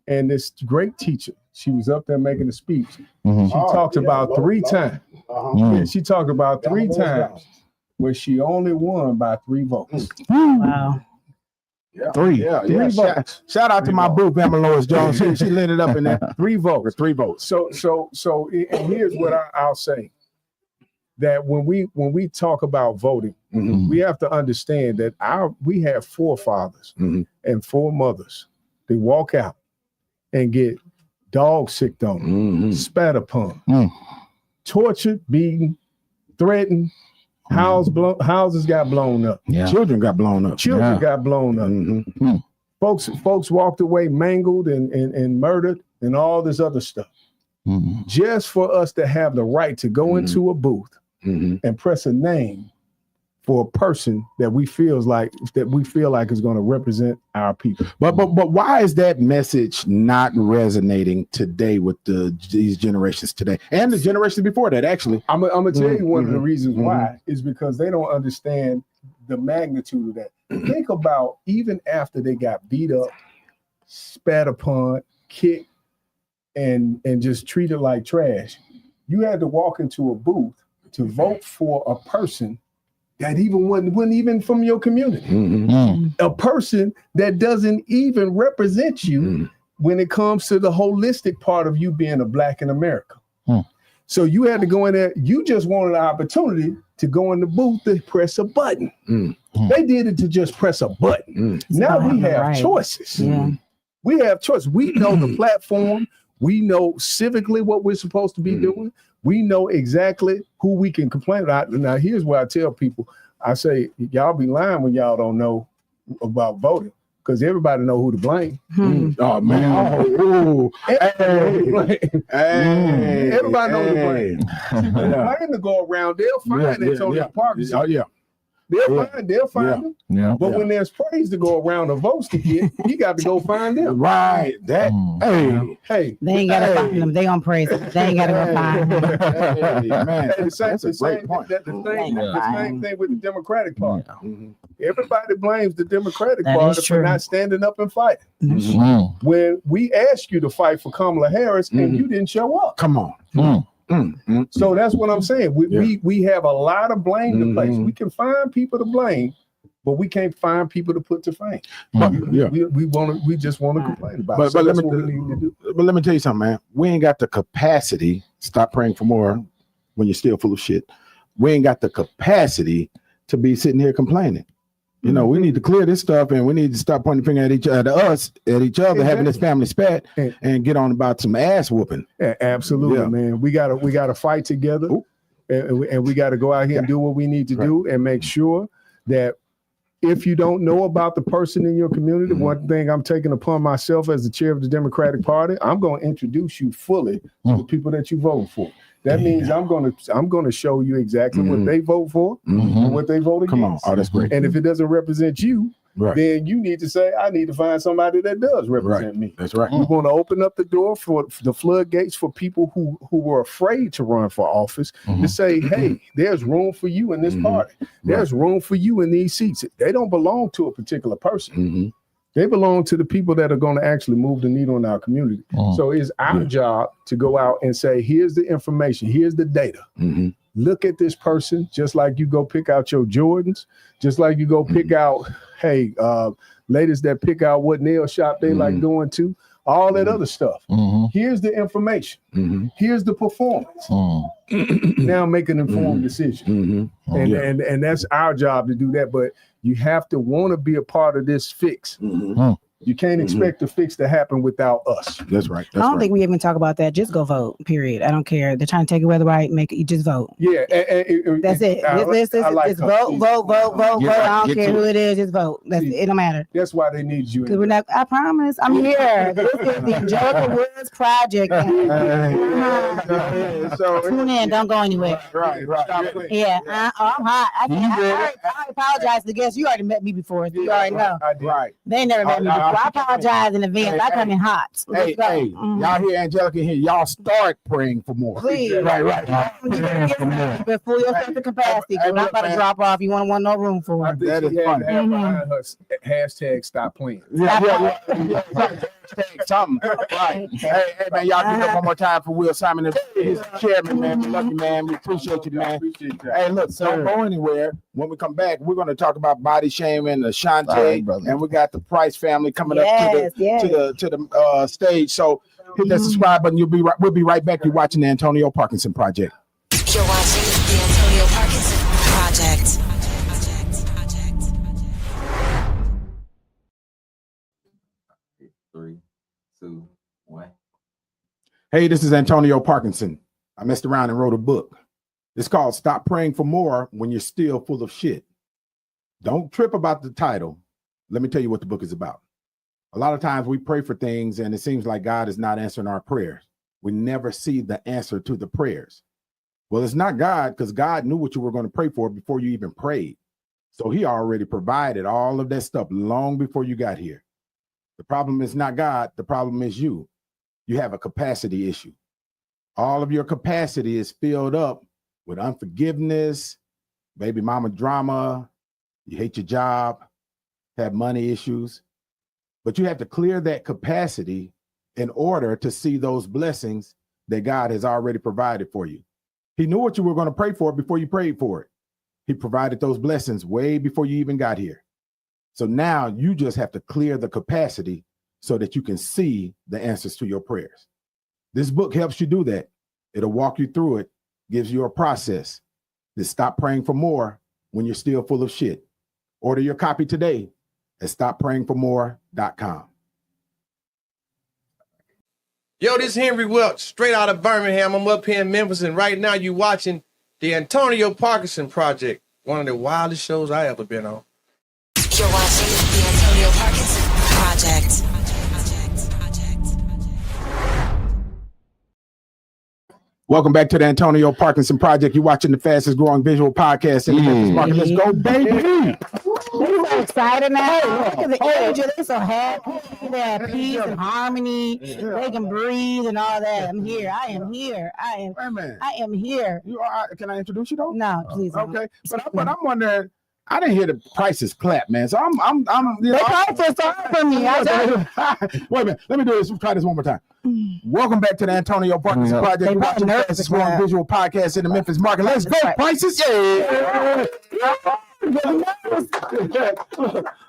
and this great teacher, she was up there making a speech. She talked about 3 times. She talked about 3 times where she only won by 3 votes. Wow. Three votes. Shout out to my boo, Pamela Lois Jones. She lit it up in there. 3 votes. 3 votes. So and here's what I'll say. That when we talk about voting, we have to understand that we have 4 fathers and 4 mothers. They walk out and get dog sicked on, spat upon, tortured, beaten, threatened. Houses got blown up. Children got blown up. Got blown up. Folks walked away mangled and murdered and all this other stuff. Just for us to have the right to go into a booth and press a name for a person that we feel like is going to represent our people. But why is that message not resonating today with these generations today and the generations before that? Actually, I'm gonna tell you one of the reasons why is because they don't understand the magnitude of that. Think about even after they got beat up, spat upon, kicked, and just treated like trash. You had to walk into a booth to vote for a person that even wasn't even from your community. A person that doesn't even represent you when it comes to the holistic part of you being a Black in America. So you had to go in there. You just wanted an opportunity to go in the booth to press a button. They did it to just press a button. Now we have choices. We have choice. We know the platform. We know civically what we're supposed to be doing. We know exactly who we can complain about. Now, here's what I tell people. I say, y'all be lying when y'all don't know about voting, because everybody know who to blame. Oh, man. Everybody knows who to blame. See, when the blame to go around, they'll find Antonio Parkinson. Oh, yeah. They'll find them. Yeah. But when there's praise to go around or votes to get, you got to go find them. Right. That. Hey. They ain't gotta find them. They gonna praise them. They ain't gotta go find them. Man, The same thing with the Democratic Party. Everybody blames the Democratic Party for not standing up and fighting. When we asked you to fight for Kamala Harris and you didn't show up. Come on. So that's what I'm saying. We have a lot of blame to place. We can find people to blame, but we can't find people to put to fame. We just want to complain about it. But let me tell you something, man. We ain't got the capacity. Stop praying for more when you're still full of shit. We ain't got the capacity to be sitting here complaining. You know, we need to clear this stuff, and we need to stop pointing the finger at each other, having this family spat, and get on about some ass whooping. Absolutely, man. We gotta fight together, and we gotta go out here and do what we need to do, and make sure that if you don't know about the person in your community, one thing I'm taking upon myself as the chair of the Democratic Party, I'm going to introduce you fully to the people that you vote for. That means I'm going to show you exactly what they vote for and what they vote against. Come on, that's great. And if it doesn't represent you, then you need to say, I need to find somebody that does represent me. That's right. We want to open up the door for the floodgates for people who were afraid to run for office to say, hey, there's room for you in this party. There's room for you in these seats. They don't belong to a particular person. They belong to the people that are going to actually move the needle in our community. So it's our job to go out and say, here's the information, here's the data. Look at this person, just like you go pick out your Jordans, just like you go pick out, hey, ladies that pick out what nail shop they like going to, all that other stuff. Here's the information. Here's the performance. Now make an informed decision. And that's our job to do that. But you have to want to be a part of this fix. You can't expect the fix to happen without us. That's right. I don't think we even talk about that. Just go vote, period. I don't care. They're trying to take it whether right, make it, you just vote. Yeah. That's it. Just vote. I don't care who it is, just vote. It don't matter. That's why they need you. Because we're not, I promise, I'm here. This is the Angelica Woods Project. So tune in, don't go anywhere. Right. Yeah, I'm hot. I apologize to the guests. You already met me before. You already know. Right. They never met me before. I apologize in advance. I come in hot. Hey, y'all hear Angelica here. Y'all start praying for more. Please. Right. But full yourself to capacity. Because I'm about to drop off. You want no room for it. That is funny. Hashtag stop playing. Yeah. Something. Right. Hey, man, y'all give up one more time for Will Simon, his chairman, man. We love you, man. We appreciate you, man. Hey, look, don't go anywhere. When we come back, we're going to talk about body shaming, Ashante, and we got the Price family coming up to the stage. So hit that subscribe button. We'll be right back. You're watching the Antonio Parkinson Project. You're watching the Antonio Parkinson Project. 3, 2, 1. Hey, this is Antonio Parkinson. I messed around and wrote a book. It's called Stop Praying for More When You're Still Full of Shit. Don't trip about the title. Let me tell you what the book is about. A lot of times we pray for things and it seems like God is not answering our prayers. We never see the answer to the prayers. Well, it's not God, because God knew what you were going to pray for before you even prayed. So he already provided all of that stuff long before you got here. The problem is not God. The problem is you. You have a capacity issue. All of your capacity is filled up with unforgiveness, baby mama drama. You hate your job, have money issues. But you have to clear that capacity in order to see those blessings that God has already provided for you. He knew what you were going to pray for before you prayed for it. He provided those blessings way before you even got here. So now you just have to clear the capacity so that you can see the answers to your prayers. This book helps you do that. It'll walk you through it, gives you a process to stop praying for more when you're still full of shit. Order your copy today at stopprayingformore.com. Yo, this is Henry Welch, straight out of Birmingham. I'm up here in Memphis, and right now you're watching the Antonio Parkinson Project, one of the wildest shows I ever been on. You're watching the Antonio Parkinson Project. Welcome back to the Antonio Parkinson Project. You're watching the fastest growing visual podcast in the Memphis market. Let's go, baby. They're so excited now. Look at the energy. They're so happy. They have peace and harmony. They can breathe and all that. I'm here. I am here. I am here. You are, can I introduce you though? No, please. Okay. But I'm wondering, I didn't hear the prices clap, man. So I'm you They know, probably feel sorry for me. Wait a minute. Let me do this. Let's try this one more time. Welcome back to the Antonio Parkinson Project. They You're watching the fastest growing visual podcast in the Memphis market. Let's go, prices. Yeah.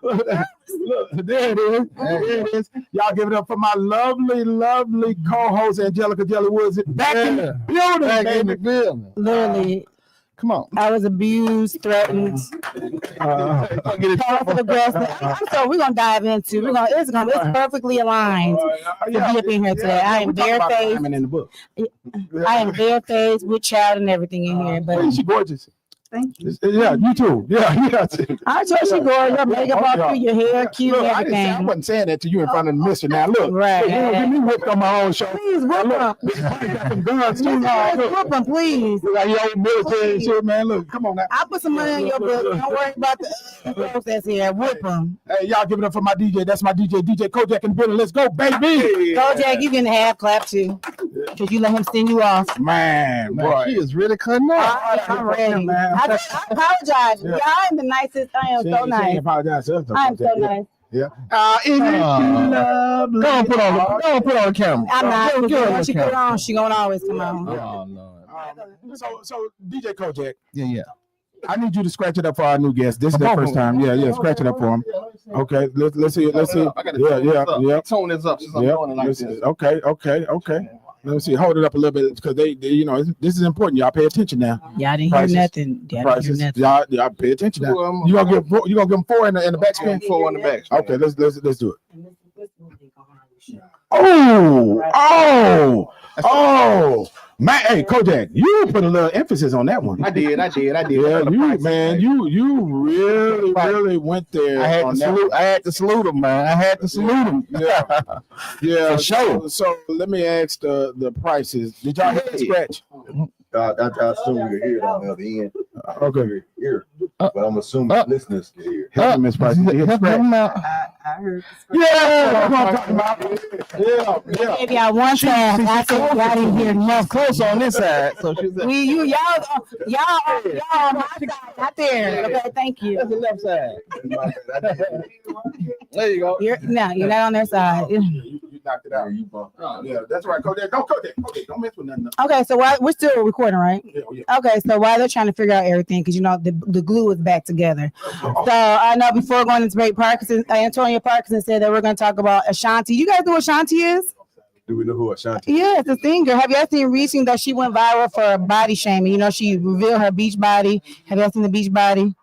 Look, there it is. There it is. Y'all give it up for my lovely, lovely co-host Angelica Jelly Woods back in the building. Back in the Baby. building. Literally, Come on. I was abused, threatened, passive aggressive. So we're gonna dive into. It's perfectly aligned to be up in here today. I am barefaced. In the book. I am barefaced with child and everything in here. But She's gorgeous. thank you. Yeah, you too. Yeah. I told you, girl, your makeup all through, your hair cute, Look, and I everything. wasn't saying that to you in front of the mister. Now look, Right. you don't get me whipped on my own show. Please whip them. Got some guns too. Whip them, please. Like your old military and shit, man. Look, come on now. I put some money in your book. Don't worry about the folks that's here. Whip them. Hey, y'all give it up for my DJ. That's my DJ, DJ Kojak in the building. Let's go, baby. Kojak, you can half clap too, because you let him send you off. Man, boy. She is really cutting up. I'm ready. Man. I apologize. Yeah. I am the nicest. I am so She nice. ain't apologize to us, though. I am so nice. Yeah. Isn't it lovely? Go on, put on the camera. I'm not. Get on Once the she put it camera. on, she gonna always come on. Oh, Lord. So DJ Kojak, Yeah. I need you to scratch it up for our new guest. This is their first time. Yeah, scratch it up for him. Okay, let's see. Yeah. Tone this up. She's doing it like this. Okay. Let me see. Hold it up a little bit because they this is important. Y'all pay attention now. Y'all didn't Prices. hear nothing. Prices. Y'all pay attention now. You gonna give them 4 in the back spin? 4 on the back. Okay, let's do it. Man, hey Kojak, you put a little emphasis on that one. I did. Yeah, you really went there. I had to salute him, man. Yeah, For sure. So let me ask the prices. Did y'all hit the scratch? I assume you can hear it on the other end. Okay. Hear it. But I'm assuming listeners can hear it. Help me, Miss Price. Hit the scratch. I heard. Yeah, that's what I'm talking about. Yeah. Maybe I one time I said y'all didn't hear nothing. Close on this side. So she's at Y'all on my side, not there. Okay, thank you. the left side. There you go. You're not on their side. You knocked it out. You bumped. Yeah, that's right, Kojak. Don't mess with nothing. Okay, so we're still recording, right? Yeah. Okay, so while they're trying to figure out everything, because the glue is back together. So I know before going into break, Antonio Parkinson said that we're going to talk about Ashanti. You guys know what Ashanti is? Do we know who Ashanti? Yeah, it's a singer. Have you ever seen recently that she went viral for body shaming? You know, she revealed her beach body. Have you ever seen the beach body?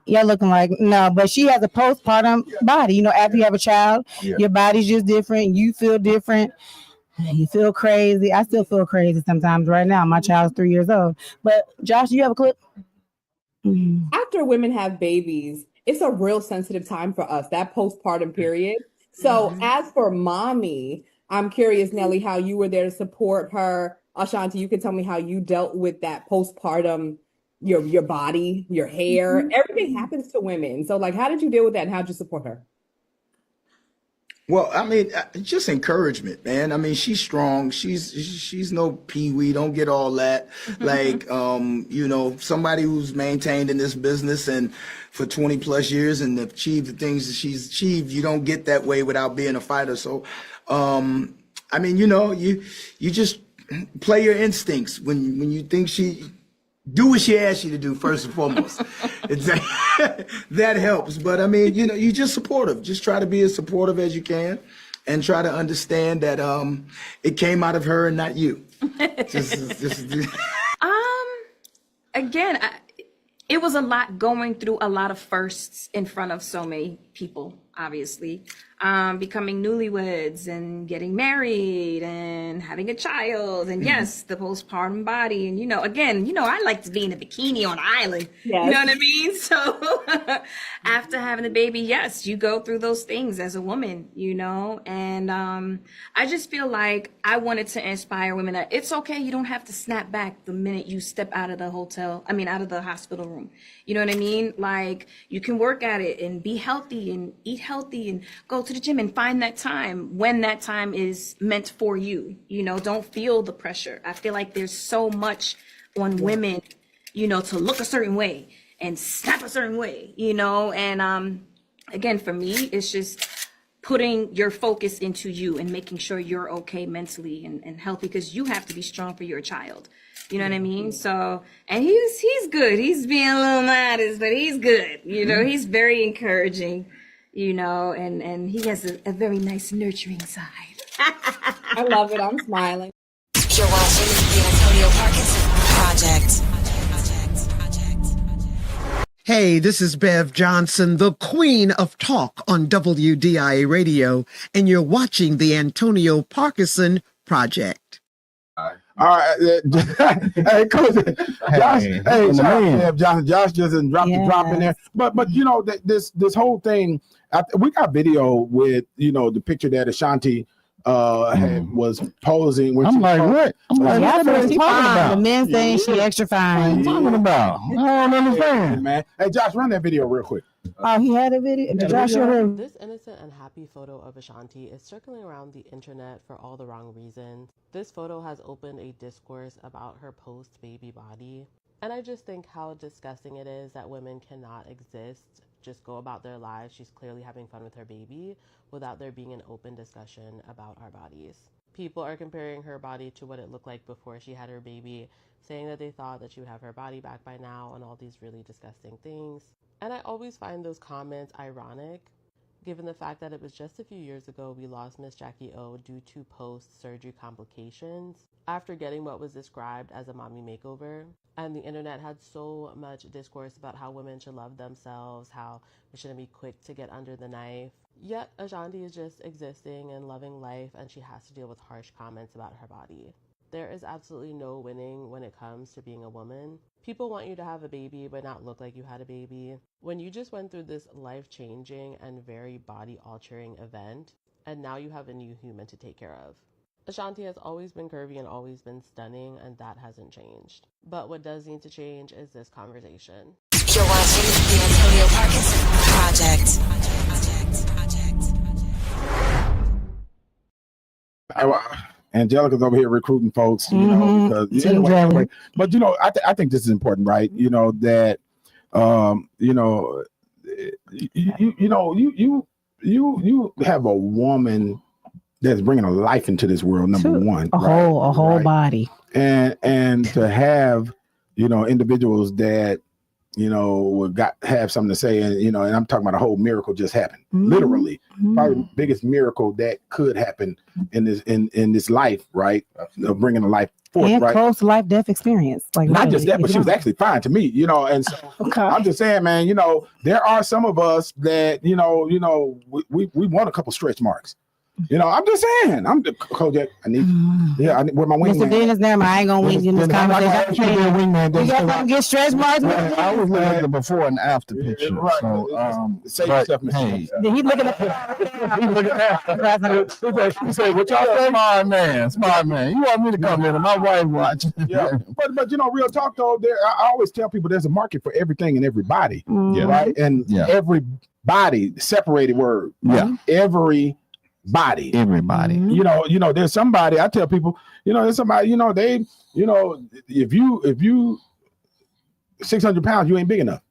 You're looking like no, but she has a postpartum body. You know, after you have a child, your body's just different. You feel different. You feel crazy. I still feel crazy sometimes right now. My child's 3 years old. But Josh, you have a clip? After women have babies, it's a real sensitive time for us, that postpartum period. So as for mommy, I'm curious, Nelly, how you were there to support her. Ashanti, you can tell me how you dealt with that postpartum, your body, your hair, everything happens to women. So like, how did you deal with that and how'd you support her? Well, I mean, just encouragement, man. I mean, she's strong. She's no peewee. Don't get all that. Like, somebody who's maintained in this business and for 20 plus years and achieved the things that she's achieved, you don't get that way without being a fighter. So, I mean, you just play your instincts when you think do what she asks you to do first and foremost. That helps. But I mean, you just supportive. Just try to be as supportive as you can and try to understand that it came out of her and not you. Again, it was a lot going through a lot of firsts in front of so many people, obviously. Becoming newlyweds and getting married and having a child. And yes, the postpartum body. And, again, I like to be in a bikini on an island. Yes. You know what I mean? So after having the baby, yes, you go through those things as a woman, and I just feel like I wanted to inspire women that it's okay. You don't have to snap back the minute you step out of the out of the hospital room. You know what I mean? Like, you can work at it and be healthy and eat healthy and go to the gym and find that time when that time is meant for you. Don't feel the pressure. I feel like there's so much on women, to look a certain way and snap a certain way, and again, for me, it's just putting your focus into you and making sure you're okay mentally and healthy, because you have to be strong for your child. You know what I mean? So, and he's good. He's being a little modest, but he's good. He's very encouraging, and he has a very nice nurturing side. I love it. I'm smiling. You're watching the Antonio Parkinson Project. Hey, this is Bev Johnson, the queen of talk on WDIA Radio, and you're watching the Antonio Parkinson Project. All right, hey, Coach, Josh just dropped the drop in there. But this whole thing, we got video with the picture that Ashanti was posing. I'm like, what? I'm like, what are they talking about? The men saying she extra fine. What are you talking about? I don't understand, man. Hey, Josh, run that video real quick. Oh, he had a video. Josh, this innocent and happy photo of Ashanti is circling around the internet for all the wrong reasons. This photo has opened a discourse about her post-baby body, and I just think how disgusting it is that women cannot just go about their lives. She's clearly having fun with her baby without there being an open discussion about our bodies. People are comparing her body to what it looked like before she had her baby, saying that they thought that she would have her body back by now and all these really disgusting things. And I always find those comments ironic, given the fact that it was just a few years ago we lost Miss Jackie O due to post-surgery complications after getting what was described as a mommy makeover. And the internet had so much discourse about how women should love themselves, how we shouldn't be quick to get under the knife. Yet Ashanti is just existing and loving life, and she has to deal with harsh comments about her body. There is absolutely no winning when it comes to being a woman. People want you to have a baby but not look like you had a baby. When you just went through this life-changing and very body-altering event, and now you have a new human to take care of. Ashanti has always been curvy and always been stunning, and that hasn't changed. But what does need to change is this conversation. You're watching the Antonio Parkinson Project. Angelica's over here recruiting folks, because but I think this is important, right? That you have a woman that's bringing a life into this world. Number one, a whole body, and to have individuals that have something to say, and I'm talking about a whole miracle just happened, literally, probably the biggest miracle that could happen in this life, right? Of bringing a life forth, and right? close to life death experience, like not just that, but she was actually fine to me, and so I'm just saying, man, there are some of us that we want a couple stretch marks. I'm just saying. I'm the Kojak. I need where my wingman. Mr. Dennis, never mind. I ain't gonna wing you in this conversation. You got to get stretch marks. I was looking at the before and after picture. Right. So, say yourself, Mr. Hey, He's looking at. He said, "What y'all say?" Smart man. You want me to come in and my wife watching? Yeah, but real talk though. I always tell people there's a market for everything and everybody, right? And everybody, separated word. Yeah, everybody. There's somebody. I tell people, there's somebody. If you 600 pounds, you ain't big enough.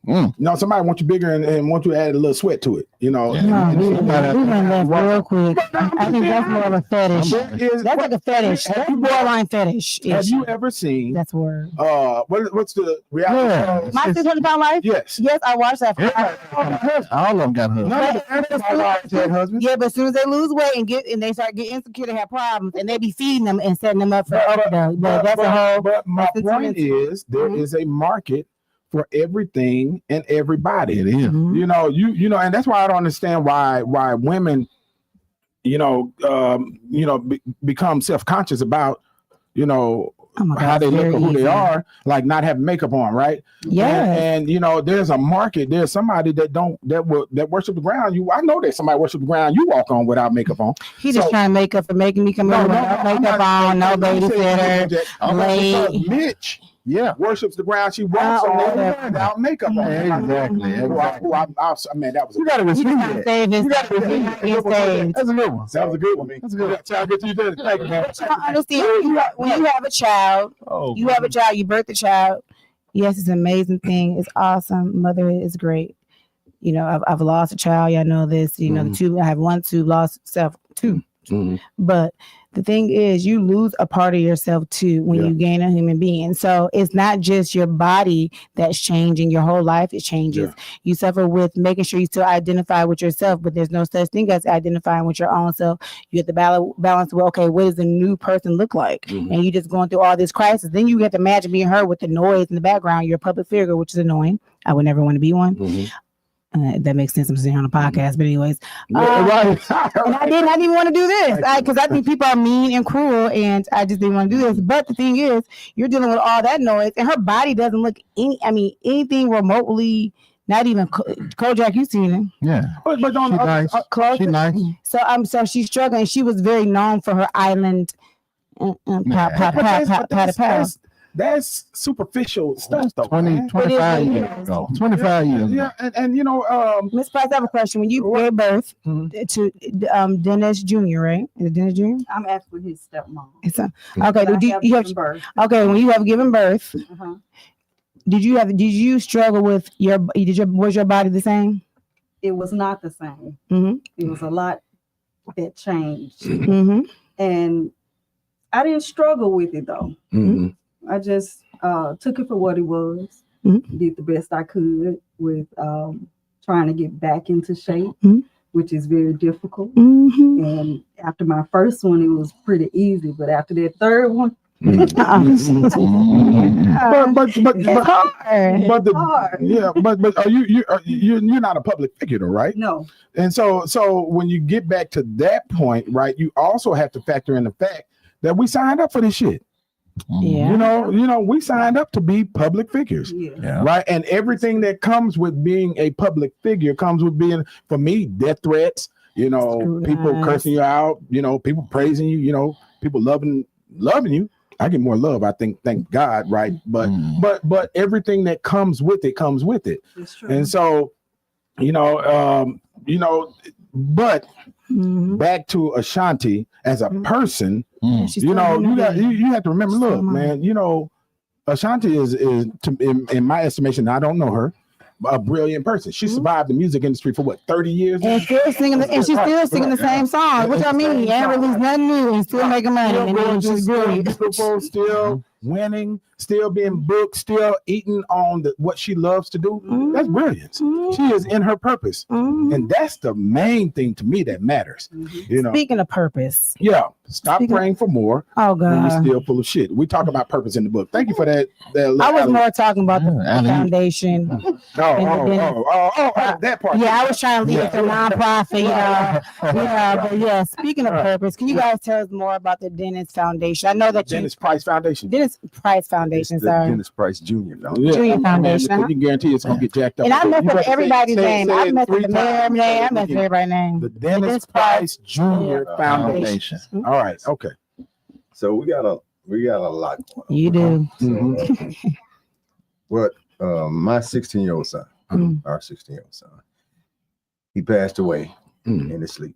No, somebody wants you bigger and want you to add a little sweat to it. You know, we went left real quick. I think that's more of a fetish. That's like a fetish. That's borderline fetish. Have you ever seen? That's word. What's the reality? My 600-pound life? Yes. Yes, I watched that. All of them got husbands. Yeah, but as soon as they lose weight and they start getting insecure, they have problems, and they be feeding them and setting them up for overdose. But that's a whole. But my point is, there is a market for everything and everybody. It is. You know, you know, and that's why I don't understand why women, become self-conscious about, how they look or who they are, like not having makeup on, right? Yeah. And there's a market. There's somebody that worship the ground. I know there's somebody worship the ground you walk on without makeup on. He just trying to make up for making me come in without makeup on, no babysitter, late. Mitch. Yeah, worships the ground she walks on without makeup on. Exactly. I mean, that was. You gotta respect that. That's a good one. That was a good one. That's a good one. I'll get you there. Thank you, man. I understand. When you have a child, you birth the child. Yes, it's an amazing thing. It's awesome. Motherhood is great. I've lost a child. Y'all know this. The two. I have one, two, lost two. But the thing is, you lose a part of yourself too when you gain a human being. So it's not just your body that's changing, your whole life is changes. Yeah. You suffer with making sure you still identify with yourself, but there's no such thing as identifying with your own self. You have to balance, well, okay, what does a new person look like? And you just going through all this crisis. Then you have to imagine being her with the noise in the background. You're a public figure, which is annoying. I would never want to be one. That makes sense. I'm sitting on a podcast, but anyways, and I didn't even want to do this because I think people are mean and cruel, and I just didn't want to do this. But the thing is, you're dealing with all that noise, and her body doesn't look anything remotely. Not even Kojak, you seen it? Yeah, but on she's nice. So she's struggling. She was very known for her island. That's superficial stuff, though. 25 years ago. 25 years ago. Yeah, and Miss Price, I have a question. When you gave birth to Dennis Jr., right? Is it Dennis Jr.? I'm actually his stepmom. Okay, when you have given birth, did you struggle with was your body the same? It was not the same. It was a lot that changed. And I didn't struggle with it though. I just took it for what it was, did the best I could with trying to get back into shape, which is very difficult. And after my first one, it was pretty easy, but after that third one, but are you're not a public figure, though, right? No. And so when you get back to that point, right, you also have to factor in the fact that we signed up for this shit. Yeah. We signed up to be public figures, right? And everything that comes with being a public figure comes with being, for me, death threats, people cursing you out, people praising you, people loving you. I get more love, I think, thank God, right? But everything that comes with it comes with it. That's true. And so, but back to Ashanti as a person, you have to remember, look, man, Ashanti is in my estimation, I don't know her, a brilliant person. She survived the music industry for 30 years? And still singing, and she's still singing the same song, which I mean, ain't released nothing new and still making money. And she's beautiful, still winning, still being booked, still eating on what she loves to do. That's brilliance. She is in her purpose. And that's the main thing to me that matters. Speaking of purpose. Yeah. Stop praying for more. Oh God. When you're still full of shit. We talk about purpose in the book. Thank you for that. I was more talking about the foundation. That part. Yeah, I was trying to leave it to nonprofit, but yeah, speaking of purpose, can you guys tell us more about the Dennis Foundation? I know that Dennis Price Foundation. Dennis Price Foundation, sorry. Dennis Price Jr. Junior Foundation. You can guarantee it's gonna get jacked up. And I messed up everybody's name. I messed up the mayor name. I messed up everybody's name. The Dennis Price Jr. Foundation. All right. Okay. So we got a lot going on. You do. My 16-year-old son, our 16-year-old son, he passed away in his sleep.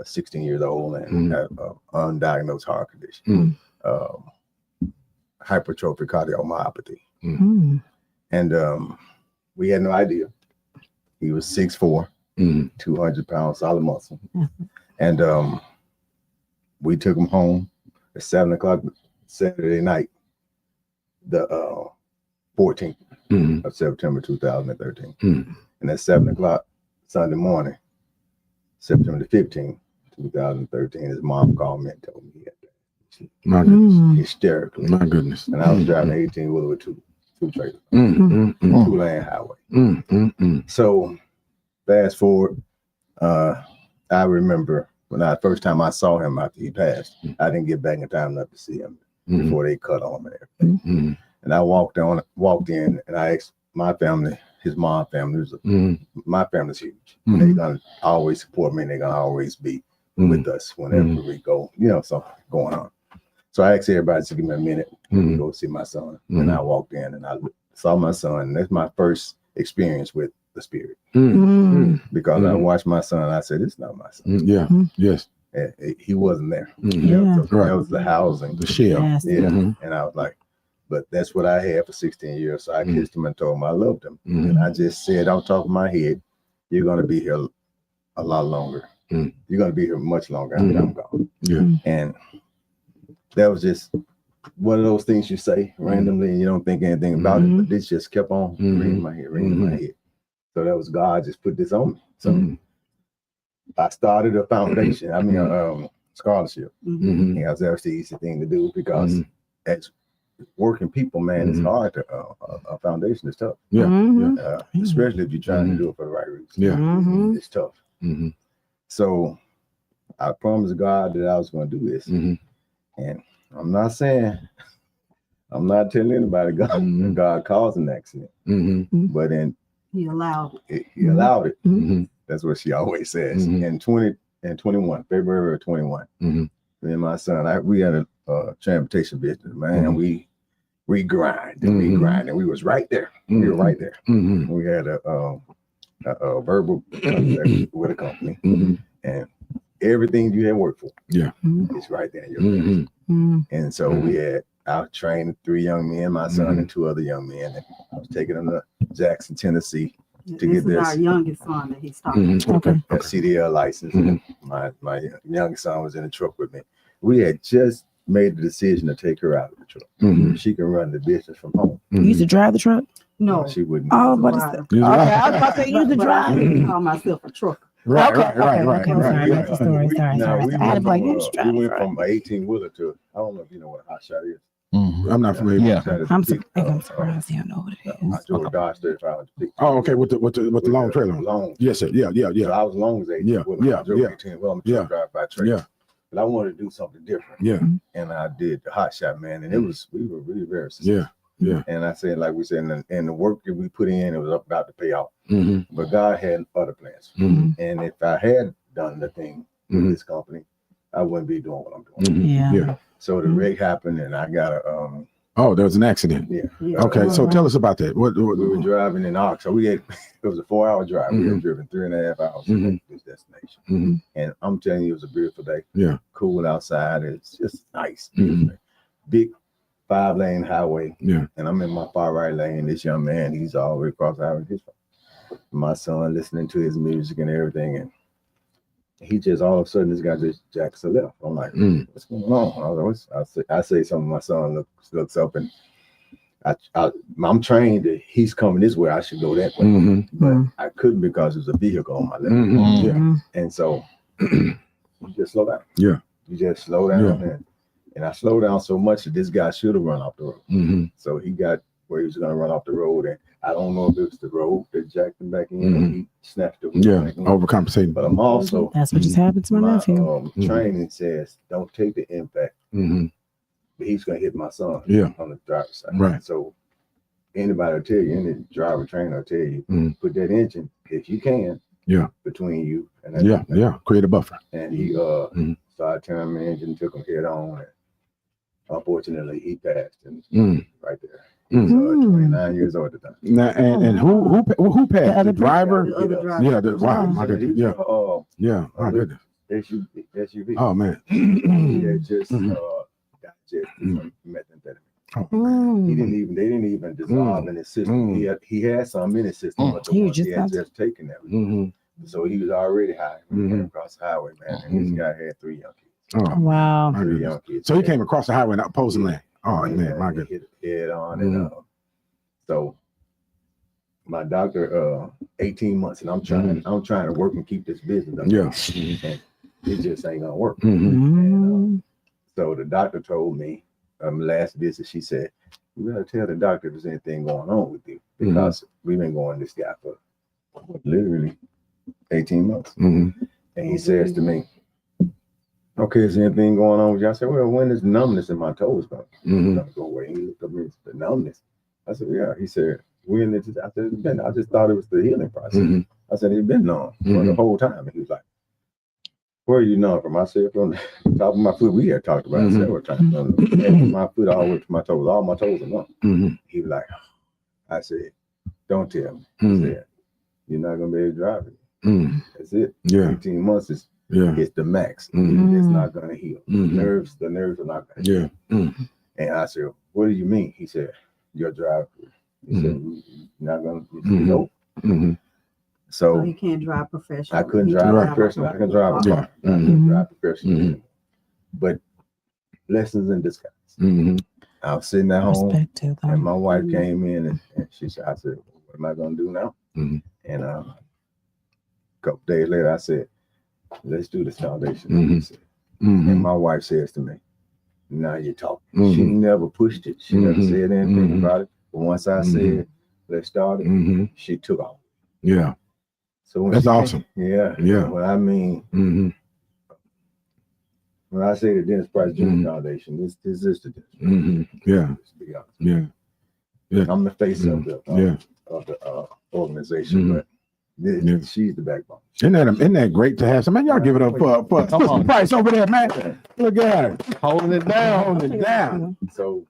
16 years old and had an undiagnosed heart condition, hypertrophic cardiomyopathy. And we had no idea. He was 6'4", 200 pounds, solid muscle. And we took him home at 7 o'clock Saturday night, the 14th of September 2013. And at 7 o'clock Sunday morning, September the 15th, 2013, his mom called me and told me he had that. My goodness. Hysterically. My goodness. And I was driving an 18-wheeler with two trailers, two-lane highway. So fast forward, I remember when first time I saw him after he passed, I didn't get back in time enough to see him before they cut on him and everything. And I walked in, and I asked my family, his mom family, my family's huge. They're gonna always support me, and they're gonna always be with us whenever we go, something going on. So I asked everybody to give me a minute to go see my son. And I walked in and I saw my son. And that's my first experience with the spirit. Because I watched my son and I said, "This is not my son." Yes. And he wasn't there. Right. That was the housing. The shell. And I was like, but that's what I had for 16 years. So I kissed him and told him I loved him. And I just said, on top of my head, "You're going to be here a lot longer. You're going to be here much longer after I'm gone." And that was just one of those things you say randomly and you don't think anything about it, but this just kept on ringing my head. So that was God just put this on me. So I started a foundation, a scholarship. Because that's the easy thing to do, because as working people, man, it's hard to, a foundation is tough. Especially if you're trying to do it for the right reason. It's tough. So I promised God that I was going to do this. And I'm not telling anybody God caused an accident, but He allowed it. He allowed it. That's what she always says. In 21, February of 21, me and my son, we had a transportation business, man. We grind and we was right there. We were right there. We had a verbal contract with a company, and everything you had worked for, it's right there in your face. And so I trained 3 young men, my son and 2 other young men, and I was taking them to Jackson, Tennessee to get this. Our youngest son that he's talking A CDL license. My youngest son was in the truck with me. We had just made the decision to take her out of the truck. She can run the business from home. You used to drive the truck? No, she wouldn't. Oh, what is that? Okay, I was about to say you used to drive. I call myself a trucker. Right. Sorry. I had We went from an 18-wheeler to, I don't know if you know what a hot shot is. I'm not familiar. I'm surprised you don't know what it is. I drove a Dodge 35. Oh, okay. With the long trailer. Long. Yes, sir. Yeah. So I was long as 18. I drove 18. Well, I'm a truck driver by trade. Yeah. But I wanted to do something different. Yeah. And I did the hot shot, man. And we were really very successful. Yeah. And I said, like we said, and the work that we put in, it was about to pay off. But God had other plans. And if I had done the thing with this company, I wouldn't be doing what I'm doing. Yeah. So the wreck happened, and I got a Oh, there was an accident. Yeah. Okay, so tell us about that. What we were driving in Ox, so it was a 4-hour drive. We had driven 3.5 hours to this destination. And I'm telling you, it was a beautiful day. Yeah. Cool outside. It's just nice. Big 5-lane highway. Yeah. And I'm in my far right lane. This young man, he's all the way across the highway. My son listening to his music and everything, and he just all of a sudden this guy just jacks a left. I'm like, what's going on? I say something. My son looks up, and I'm trained that he's coming this way. I should go that way, but I couldn't because there's a vehicle on my left. Yeah, and so you just slow down. Yeah, you just slow down, and I slowed down so much that this guy should have run off the road. So he got where he was going to run off the road, and I don't know if it was the road that jacked him back in, or he snatched it. Overcompensating. But I'm also that's what just happened to my nephew. Training says don't take the impact, but he's going to hit my son on the driver's side. Right. So anybody will tell you, any driver trainer will tell you, put that engine if you can. Between you and that create a buffer. And he started turning the engine, took him head on, and unfortunately he passed, and right there. He was 29 years old at the time. Now, and who passed? The driver? Wow, my goodness. My goodness. SUV. Oh man. He had just got methamphetamine. They didn't even dissolve in his system. He had some in his system, but the ones he had just taken everything. So he was already high when he came across the highway, man. And this guy had 3 young kids. Oh, wow. 3 young kids. So he came across the highway not opposing land. Oh, man, my goodness. Hit head on. And so my doctor, 18 months, and I'm trying to work and keep this business up. Yeah. And it just ain't gonna work. And, so the doctor told me, last visit, she said, "You gotta tell the doctor if there's anything going on with you, because we've been going this guy for literally 18 months." And he says to me, "Okay, is there anything going on with you?" I said, "Well, when is numbness in my toes gonna go away?" He looked up at me and said, "The numbness." I said, "Yeah." He said, "When did I said, it's been, I just thought it was the healing process." I said, "It's been numb for the whole time." And he was like, "Where are you numb from?" I said, "From the top of my foot." We had talked about it several times. From my foot all the way to my toes. All my toes are numb. He was like, I said, "Don't tell me." He said, "You're not gonna be able to drive it. That's it. 18 months is it's the max. It's not gonna heal. The nerves are not gonna heal." And I said, "What do you mean?" He said, "Your drive." He said, "You're not gonna nope." So you can't drive professionally. I couldn't drive professionally. I can drive a car. I can drive professionally. But lessons in disguise. I was sitting at home, and my wife came in, and she said, "I said, what am I gonna do now?" And a couple days later, I said, "Let's do this foundation." And my wife says to me, "Now you're talking." She never pushed it. She never said anything about it. But once I said, "Let's start it," she took off. Yeah. So when that's awesome. Yeah. When I mean, when I say the Dennis Price Jr. Foundation, this is the Dennis. Yeah. I'm the face of the organization, but she's the backbone. Isn't that great to have? So man, y'all give it up for Price over there, man. Look at her holding it down. So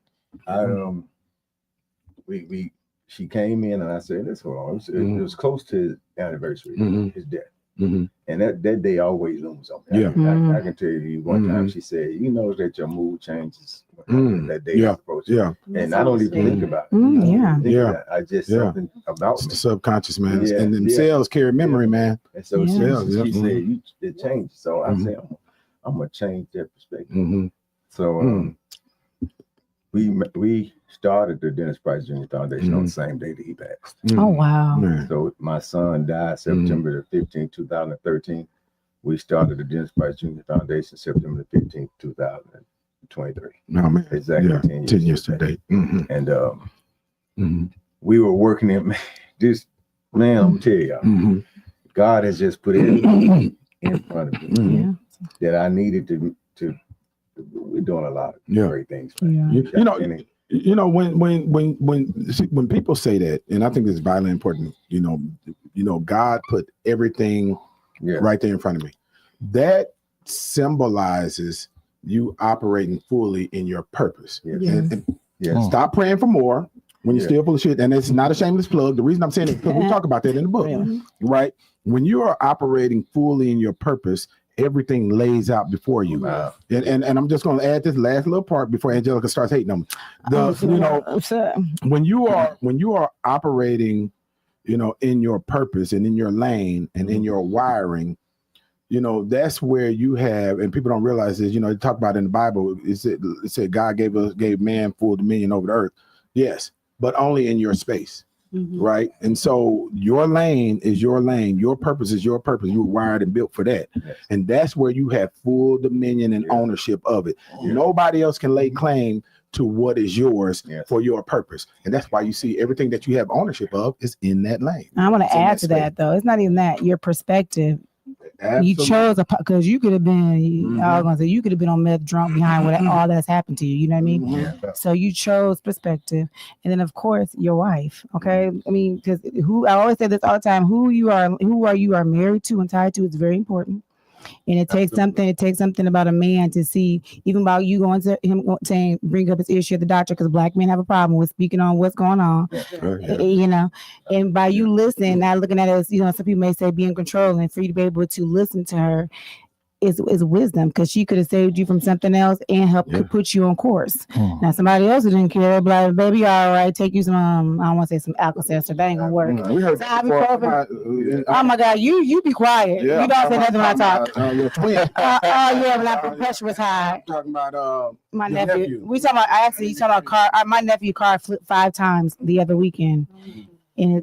she came in, and I said, "Let's hold on." It was close to his anniversary, his death. And that day always looms on me. I can tell you one time she said, "You know that your mood changes that day is approaching." And I don't even think about it. I just something about the subconscious, man. And them cells carry memory, man. And so she said, "It changed." So I said, "I'm gonna change that perspective." So we started the Dennis Price Jr. Foundation on the same day that he passed. Oh, wow. So my son died September the 15th, 2013. We started the Dennis Price Jr. Foundation September the 15th, 2023. No, man. Exactly 10 years today. And we were working in this, man, I'm tell y'all, God has just put everything in front of me that I needed to we're doing a lot of great things. You know, when people say that, and I think it's vitally important, God put everything right there in front of me. That symbolizes you operating fully in your purpose. And stop praying for more when you're still full of shit. And it's not a shameless plug. The reason I'm saying it is because we talk about that in the book, right? When you are operating fully in your purpose, everything lays out before you. And I'm just going to add this last little part before Angelica starts hating them. When you are operating, in your purpose and in your lane and in your wiring, that's where you have, and people don't realize this, they talk about in the Bible, it said God gave man full dominion over the earth. Yes, but only in your space. Right. And so your lane is your lane. Your purpose is your purpose. You were wired and built for that. And that's where you have full dominion and ownership of it. Nobody else can lay claim to what is yours for your purpose. And that's why you see everything that you have ownership of is in that lane. I want to add to that, though. It's not even that. Your perspective. Absolutely. You chose because you could have been, I was gonna say, you could have been on meth drunk behind what all that's happened to you. You know what I mean? So you chose perspective, and then of course your wife. Okay, I mean, because I always say this all the time: who you are married to and tied to is very important. And it takes something. It takes something about a man to see, even about you going to him saying, bring up his issue at the doctor, because black men have a problem with speaking on what's going on. And by you listening, not looking at it as, some people may say be in control, and for you to be able to listen to her, is wisdom, because she could have saved you from something else and helped put you on course. Now somebody else who didn't care, be like, baby, all right, take you some I don't want to say some Alka-Seltzer, that ain't gonna work. We heard oh my God, you be quiet. You don't say nothing when I talk. Your twin. Yeah, when the pressure was high. I'm talking about my nephew. We talking about you talking about car. My nephew car flipped 5 times the other weekend. And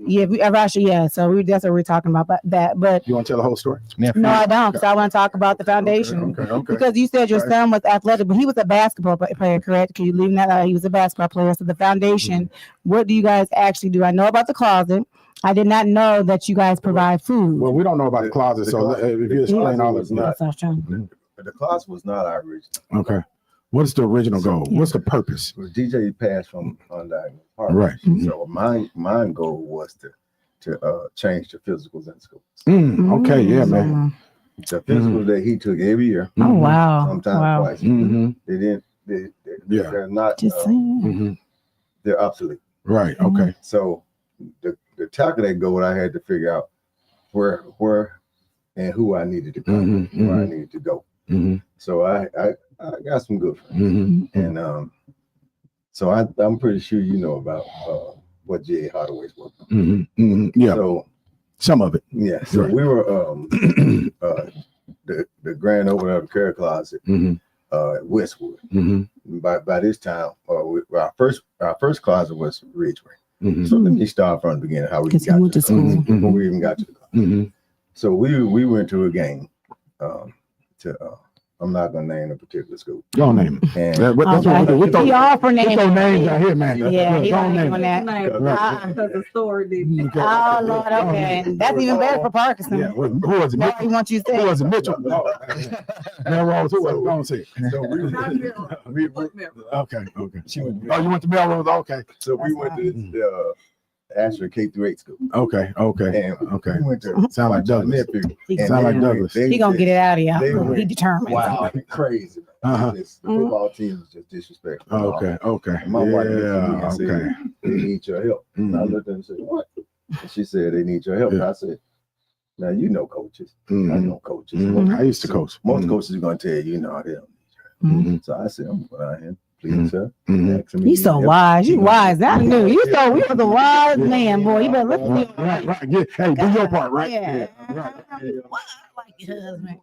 so that's what we're talking about. But you want to tell the whole story? No, I don't, because I want to talk about the foundation. Okay. Because you said your son was athletic, but he was a basketball player, correct? Can you leave that out? He was a basketball player. So the foundation, what do you guys actually do? I know about the closet. I did not know that you guys provide food. Well, we don't know about the closet, so if you explain all of that. The closet was not our original. Okay. What's the original goal? What's the purpose? DJ passed from undiagnosed heart. Right. So my goal was to change the physicals in schools. Okay, yeah, man. The physicals that he took every year. Oh wow. Sometimes twice. They're not. They're obsolete. Right. Okay. So the calculate goal, I had to figure out where and who I needed to come, where I needed to go. So I got some good friends, and so I'm pretty sure you know about what J.A. Hardaway's work. Yeah. So some of it. Yeah. So we were the grand opening of the Care Closet at Westwood. By this time, our first closet was Ridgeway. So let me start from the beginning. How we got to school before we even got to the closet. So we went to a game I'm not gonna name a particular school. Don't name it. And that's what we do. He offered names. Put those names out here, man. Yeah, he don't name that. Because the story didn't. Oh Lord, okay. That's even better for Parkinson. Yeah. Who was it? He wants you to say. Who was it? Mitchell. No. Melrose. Who was it? Don't say it. So we okay. Oh, you went to Melrose? Okay. So we went to Ashford K-8 school. Okay. And we went to sound like Douglas. Sound like Douglas. He gonna get it out of you. He determined. Wow, crazy. This football team is just disrespectful. Okay. And my wife said, they need your help. And I looked at her and said, what? And she said, they need your help. And I said, now you know coaches. I know coaches. I used to coach. Most coaches are gonna tell you, they don't need you. So I said, I'm going out here. Please, sir. You so wise. You wise. I knew you was a wise man, boy. You better listen to me. Right. Yeah. Hey, do your part, right? Yeah. Right. Like your husband.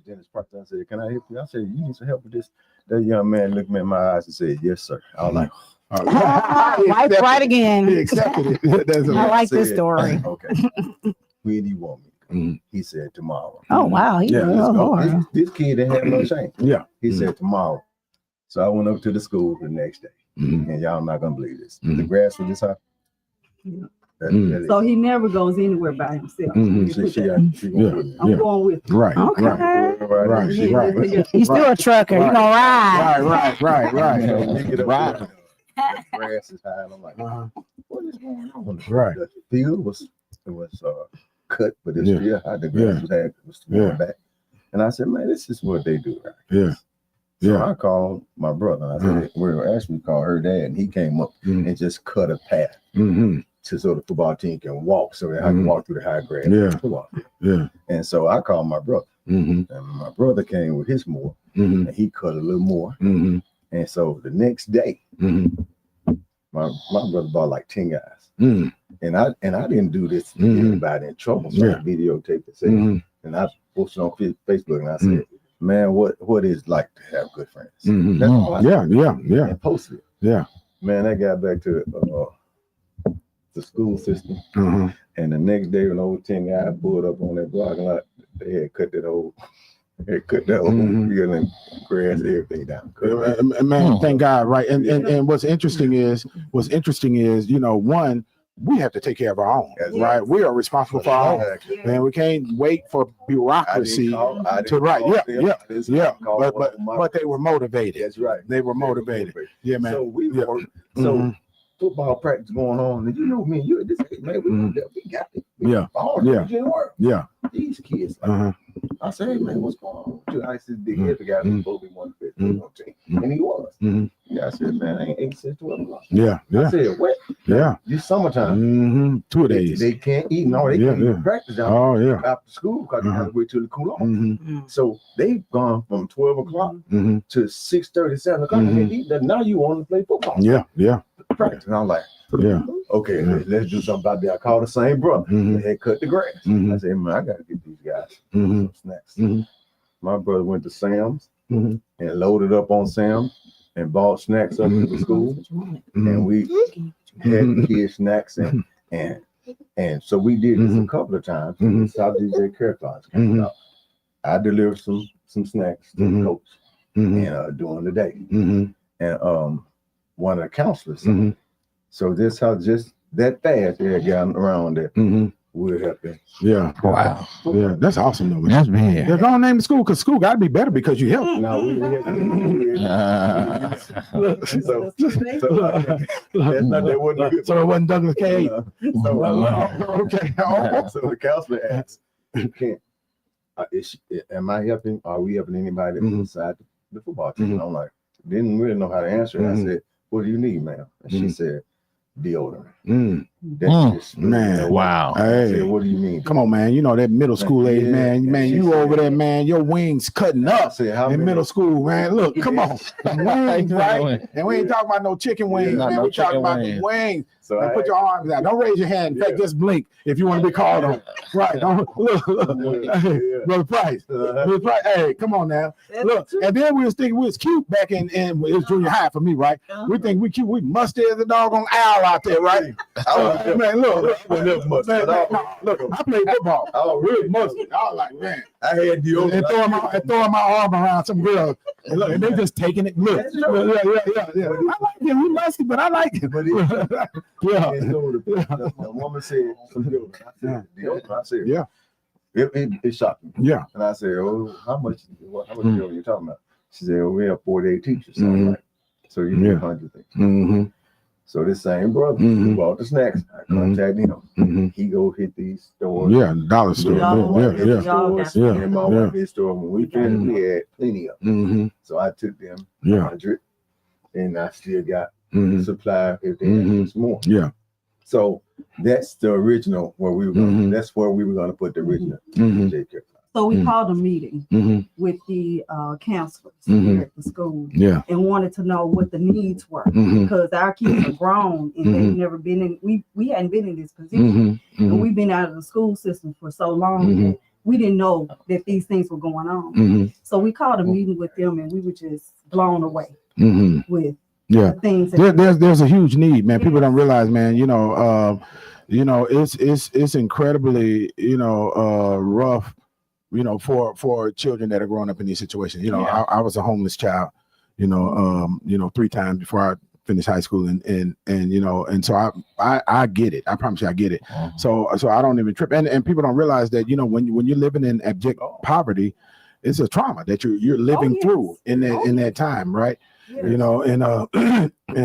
Dennis Parker, I said, can I help you? I said, you need some help with this. That young man looked me in my eyes and said, yes, sir. I was like, right again. He accepted it. I like this story. Okay. When do you want me? He said tomorrow. Oh wow. This kid didn't have no shame. Yeah. He said tomorrow. So I went up to the school the next day. And y'all not gonna believe this. The grass was this high. So he never goes anywhere by himself. I'm going with him. Right. Right. He's still a trucker. You're gonna ride. Right. The grass is high, and I'm like, what is going on? Right. The field was cut, but it's still high. The grass was going back. And I said, man, this is what they do, right? Yeah. So I called my brother. I said, we were actually called her dad, and he came up and just cut a path so the football team can walk, so they can walk through the high grass. Yeah. And so I called my brother, and my brother came with his mower, and he cut a little more. And so the next day, my brother bought like 10 guys, and I didn't do this to get anybody in trouble, so I videotaped it, and I posted on Facebook, and I said, man, what is it like to have good friends? That's all I said. Yeah. And posted it. Yeah. Man, I got back to the school system, and the next day when old 10 guys pulled up on that block lot, they had cut that whole field and grass, everything down. Man, thank God, right? And what's interesting is, one, we have to take care of our own, right? We are responsible for our own, and we can't wait for bureaucracy to right. But they were motivated. That's right. They were motivated. Yeah, man. So we were football practice going on, and me and you at this age, man, we got it. Yeah. These kids, I said, hey man, what's going on with you? I said, the head guy was supposed to be 150, and he was. Yeah, I said, man, I ain't 8 since 12 o'clock. Yeah. I said, what? Yeah. It's summertime. Mm-hmm. 2 days. They can't eat. No, they can't even practice down after school because they have to wait till it cool off. So they've gone from 12 o'clock to 6:30, 7 o'clock. And they eat that. Now you want to play football. Yeah. Practice. And I'm like, okay, let's do something about that. I called the same brother. They had cut the grass. I said, man, I got to get these guys some snacks. My brother went to Sam's and loaded up on Sam's and bought snacks up to the school. And we had the kids snacks and so we did this a couple of times. South DJ Care Class came out. I delivered some snacks to the coach and during the day. And one of the counselors. So this how just that fast they had gotten around that would happen. Yeah. Wow. Yeah, that's awesome though. That's big. They're gonna name the school because school gotta be better because you help. No, so that's not that wasn't good. So it wasn't Douglas K. Okay. So the counselor asked, am I helping? Are we helping anybody inside the football team? I'm like, didn't really know how to answer it. I said, what do you need, ma'am? And she said, deodorant. That's just man. Wow. Hey, I said, what do you mean? Come on, man. You know that middle school age, man. Man, you over there, man. Your wings cutting up in middle school, man. Look, come on, wings, right? And we ain't talking about no chicken wings, man. We talking about the wings. So put your arms out. Don't raise your hand. In fact, just blink if you want to be called on. Right? Don't look. Hey, Brother Price. Brother Price. Hey, come on now. Look, and then we was thinking we was cute back in it was junior high for me, right? We think we cute. We musty as a doggone owl out there, right? Man, look, I played football. I was really musty. I was like, man, I had deodorant and throwing my arm around some girls, and look, and they just taking it. Look, yeah. I like it. We musty, but I like it. But yeah. And so the woman said some deodorant. I said, yeah. It shocked me. Yeah. And I said, oh, how much deodorant are you talking about? She said, oh, we have 48 teachers. So I'm like, so you need 100 things. So this same brother who bought the snacks, I contacted him. He go hit these stores. Yeah, dollar store. Yeah. And my wife his store. When we finished, we had plenty of them. So I took them 100, and I still got supply if they had some more. Yeah. So that's the original where we were going. That's where we were going to put the original. So we called a meeting with the counselors here at the school and wanted to know what the needs were because our kids are grown and they've never been in, we hadn't been in this position and we've been out of the school system for so long that we didn't know that these things were going on. So we called a meeting with them and we were just blown away with the things. There's a huge need, man. People don't realize, man, it's incredibly, rough, for children that are growing up in these situations. I was a homeless child, 3 times before I finished high school, and so I get it. I promise you, I get it. So I don't even trip. And people don't realize that when you're living in abject poverty, it's a trauma that you're living through in that time, right? And a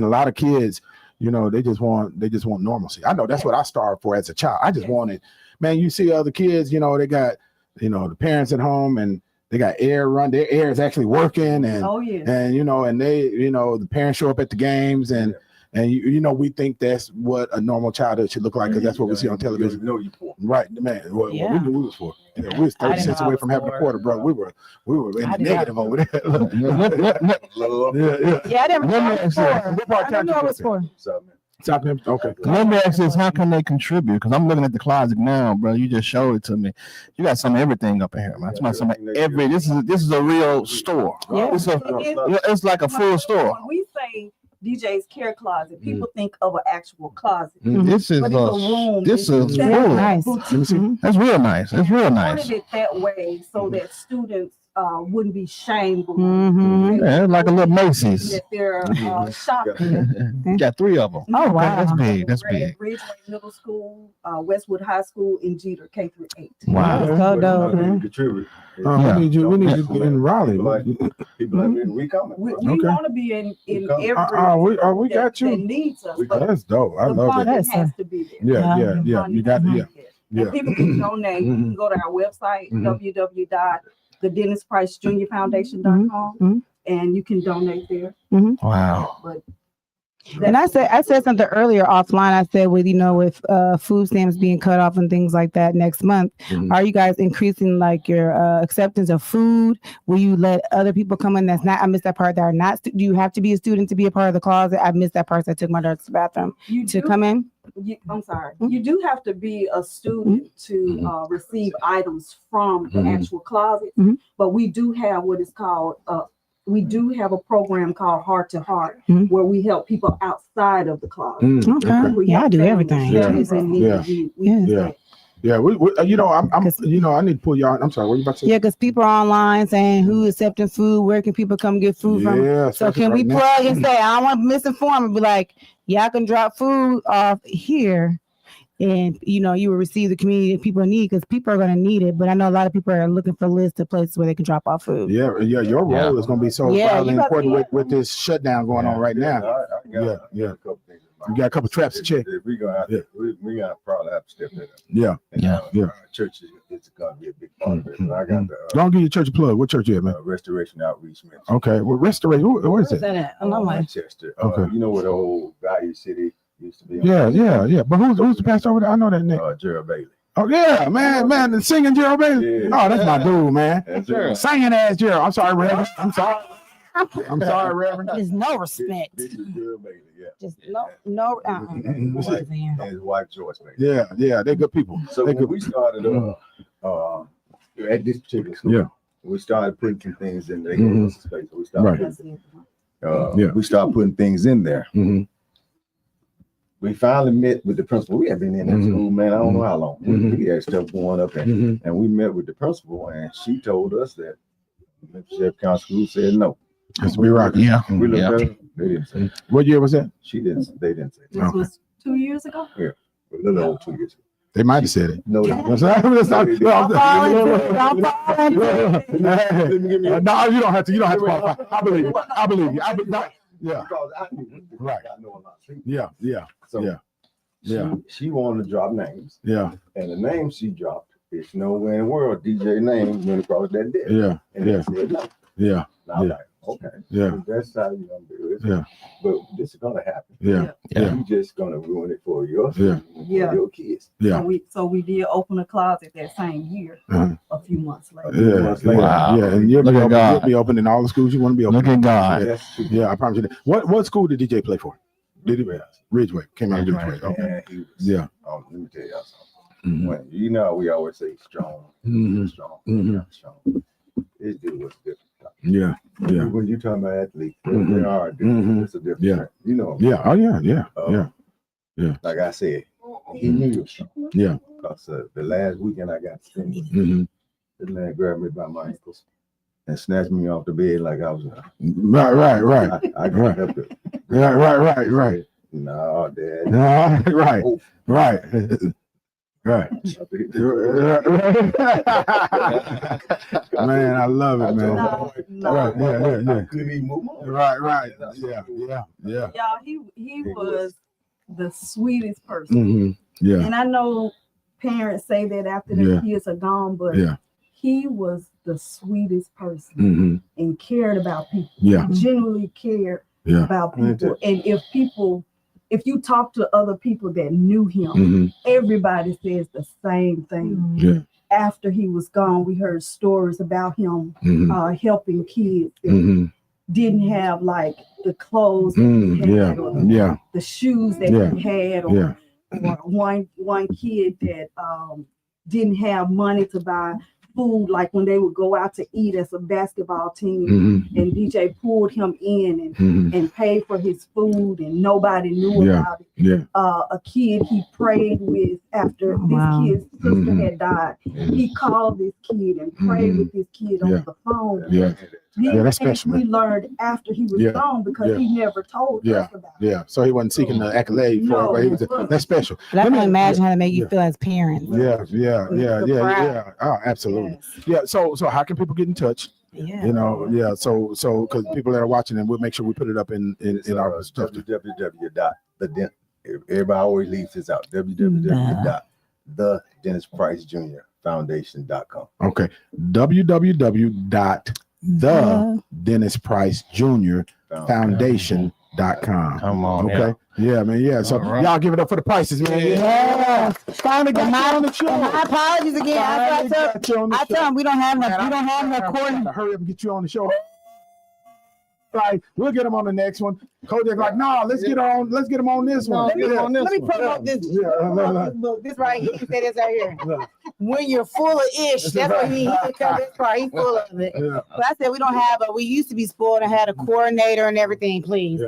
lot of kids, they just want normalcy. I know that's what I starved for as a child. I just wanted, man. You see other kids, they got. The parents at home and they got air run. Their air is actually working, and and they, the parents show up at the games, and we think that's what a normal childhood should look like because that's what we see on television. You poor, right, man? What we knew we was for. We was 30 cents away from having a quarter, bro. We were in the negative over there. I didn't know it was for. Okay. Let me ask this: how can they contribute? Because I'm looking at the closet now, bro. You just showed it to me. You got some everything up in here, man. This is a real store. Yeah. It's like a full store. When we say DJ's Care Closet, people think of an actual closet. This is room. This is really nice. That's real nice. It's real nice. We wanted it that way so that students wouldn't be shamed. Yeah, like a little Macy's. That they're shopping. You got 3 of them. Oh wow, that's big. That's big. Ridgeway Middle School, Westwood High School, and Jeter K-8. Wow. So dope, man. We need you in Raleigh. People we coming. We want to be in every. We got you. That needs us. That's dope. I love it. Has to be there. Yeah. You got it. Yeah. And people can donate. You can go to our website www.thedennispricejrfoundation.com and you can donate there. Wow. But And I said something earlier offline. I said with food stamps being cut off and things like that next month, are you guys increasing like your acceptance of food? Will you let other people come in that's not? I missed that part. That are not. Do you have to be a student to be a part of the closet? I missed that part. So I took my daughter to the bathroom come in. I'm sorry. You do have to be a student to receive items from the actual closet, but we do have what is called we do have a program called Heart to Heart where we help people outside of the closet. Okay. I do everything. Yeah, we I need to pull y'all. I'm sorry, what are you about to say? Yeah, because people are online saying who's accepting food, where can people come get food from? Yeah, so can we plug and say, I don't want to misinform and be like, y'all can drop food off here and you will receive the community that people need, because people are going to need it. But I know a lot of people are looking for lists of places where they can drop off food. Your role is going to be so vitally important with this shutdown going on right now. You got a couple traps to check. We gonna probably have to step in. Yeah. Church is gonna be a big part of it. I got the. Don't give your church a plug. What church is it, man? Restoration Outreach Memphis. Okay. Well, Restoration. Where is it? Manchester. Okay. You know where the old Value City used to be? Yeah. But who's the pastor over there? I know that name. Gerald Bailey. Oh yeah, man, the singing Gerald Bailey. Yeah. Oh, that's my dude, man. Singing ass Gerald. I'm sorry, Reverend. I'm sorry, Reverend. There's no respect. Gerald Bailey. Just no. And his wife Joyce Bailey. Yeah, they're good people. So when we started at this particular school, we started putting some things in there. Space. We started we started putting things in there. We finally met with the principal. We had been in that school, man, I don't know how long. We had stuff going up there. And we met with the principal, and she told us that Memphis County School said no. It's be rocking. We looked at her. They didn't say. What year was that? They didn't say. This was 2 years ago? Yeah, a little over 2 years ago. They might have said it. No, No, you don't have to. You don't have to qualify. I believe you. Yeah. Because I knew. Right. I know a lot. Yeah. So she wanted to drop names. Yeah. And the name she dropped is nowhere in the world. DJ name went across that desk. Yeah. And they said no. Yeah. And I was like, okay. Yeah. That's how you're gonna do it. Yeah. But this is gonna happen. Yeah. You just gonna ruin it for your your kids. Yeah. So we did open a closet that same year, a few months later. Yeah. And you'll be open in all the schools you want to be open. Look at God. Yeah, I promise you that. What school did DJ play for? Did he? Ridgeway. Came out of Ridgeway. Okay. And he was, let me tell y'all something. When we always say strong. This dude was different. Yeah. When you talking about athletes, they are different. It's a different. Yeah. You know. Yeah. Oh yeah. Like I said, he knew you was strong. Yeah. Because the last weekend I got stung. This man grabbed me by my ankles and snatched me off the bed like I was. Right. I got up there. Right. No, Dad. Right. Man, I love it, man. Right. Couldn't even move on. Right. Yeah. Y'all, he was the sweetest person. Yeah. And I know parents say that after their kids are gone, but he was the sweetest person and cared about people. Yeah. Genuinely cared about people. And if you talk to other people that knew him, everybody says the same thing. Yeah. After he was gone, we heard stories about him helping kids that didn't have like the clothes that he had, or the shoes that he had, or one kid that didn't have money to buy food, like when they would go out to eat as a basketball team, and DJ pulled him in and paid for his food, and nobody knew about it. A kid he prayed with after this kid's sister had died, he called this kid and prayed with this kid on the phone. That's special. We learned after he was gone because he never told us about it. Yeah, so he wasn't seeking the accolade for it, but that's special. But I can imagine how to make you feel as parents. Yeah. Oh, absolutely. Yeah. So how can people get in touch? So because people that are watching, and we'll make sure we put it up in our stuff. Everybody always leaves this out. www.thedennispricejrfoundation.com. Okay. www.thedennispricejrfoundation.com. Parkinson.com. Come on. Okay. Yeah, man. Yeah. So y'all give it up for the prices, man. Yeah. Finally got you on the show. My apologies again. I tell them we don't have no corner. Hurry up and get you on the show. Like, we'll get him on the next one. Kodak like, no, let's get him on this one. Let me promote this. Look, this right here. You say this right here. When you're full of ish, that's what he because this part he's full of it. Yeah. But I said we used to be spoiled and had a coordinator and everything. Please,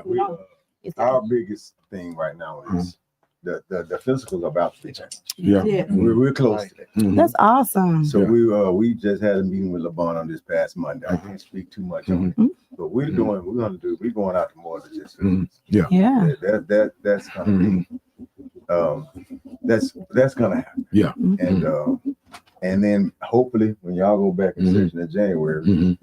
our biggest thing right now is the physical about to be changed. Yeah. We're close to that. That's awesome. So we just had a meeting with LeBron on this past Monday. I can't speak too much on it, but we're going out to more than just Yeah. That's gonna be that's gonna happen. Yeah. And then hopefully when y'all go back in session in January,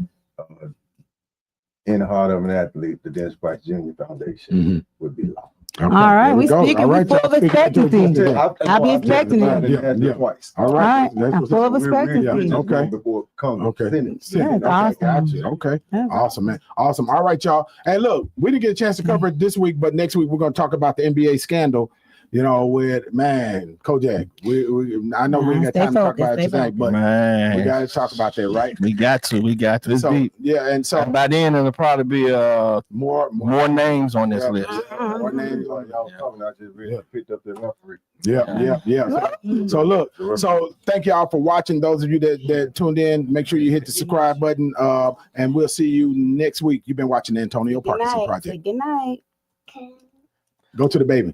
in the heart of an athlete, the Dennis Price Jr. Foundation would be live. Okay, all right, we speaking. We full of expectancy. I'll be expecting it. Twice. All right. I'm full of expectancy. Okay. Before it comes. Okay. Yeah, awesome. Okay. Awesome, man. Awesome. All right, y'all. And look, we didn't get a chance to cover it this week, but next week we're going to talk about the NBA scandal. You know, with Kojak. I know we ain't got time to talk about it tonight, but we got to talk about that, right? We got to. It's deep. Yeah, and so by then it'll probably be more names on this list. More names on y'all talking. I just really picked up the referee. Yeah. So look, thank y'all for watching. Those of you that tuned in, make sure you hit the subscribe button. And we'll see you next week. You've been watching the Antonio Parkinson Project. Good night. Go to the baby.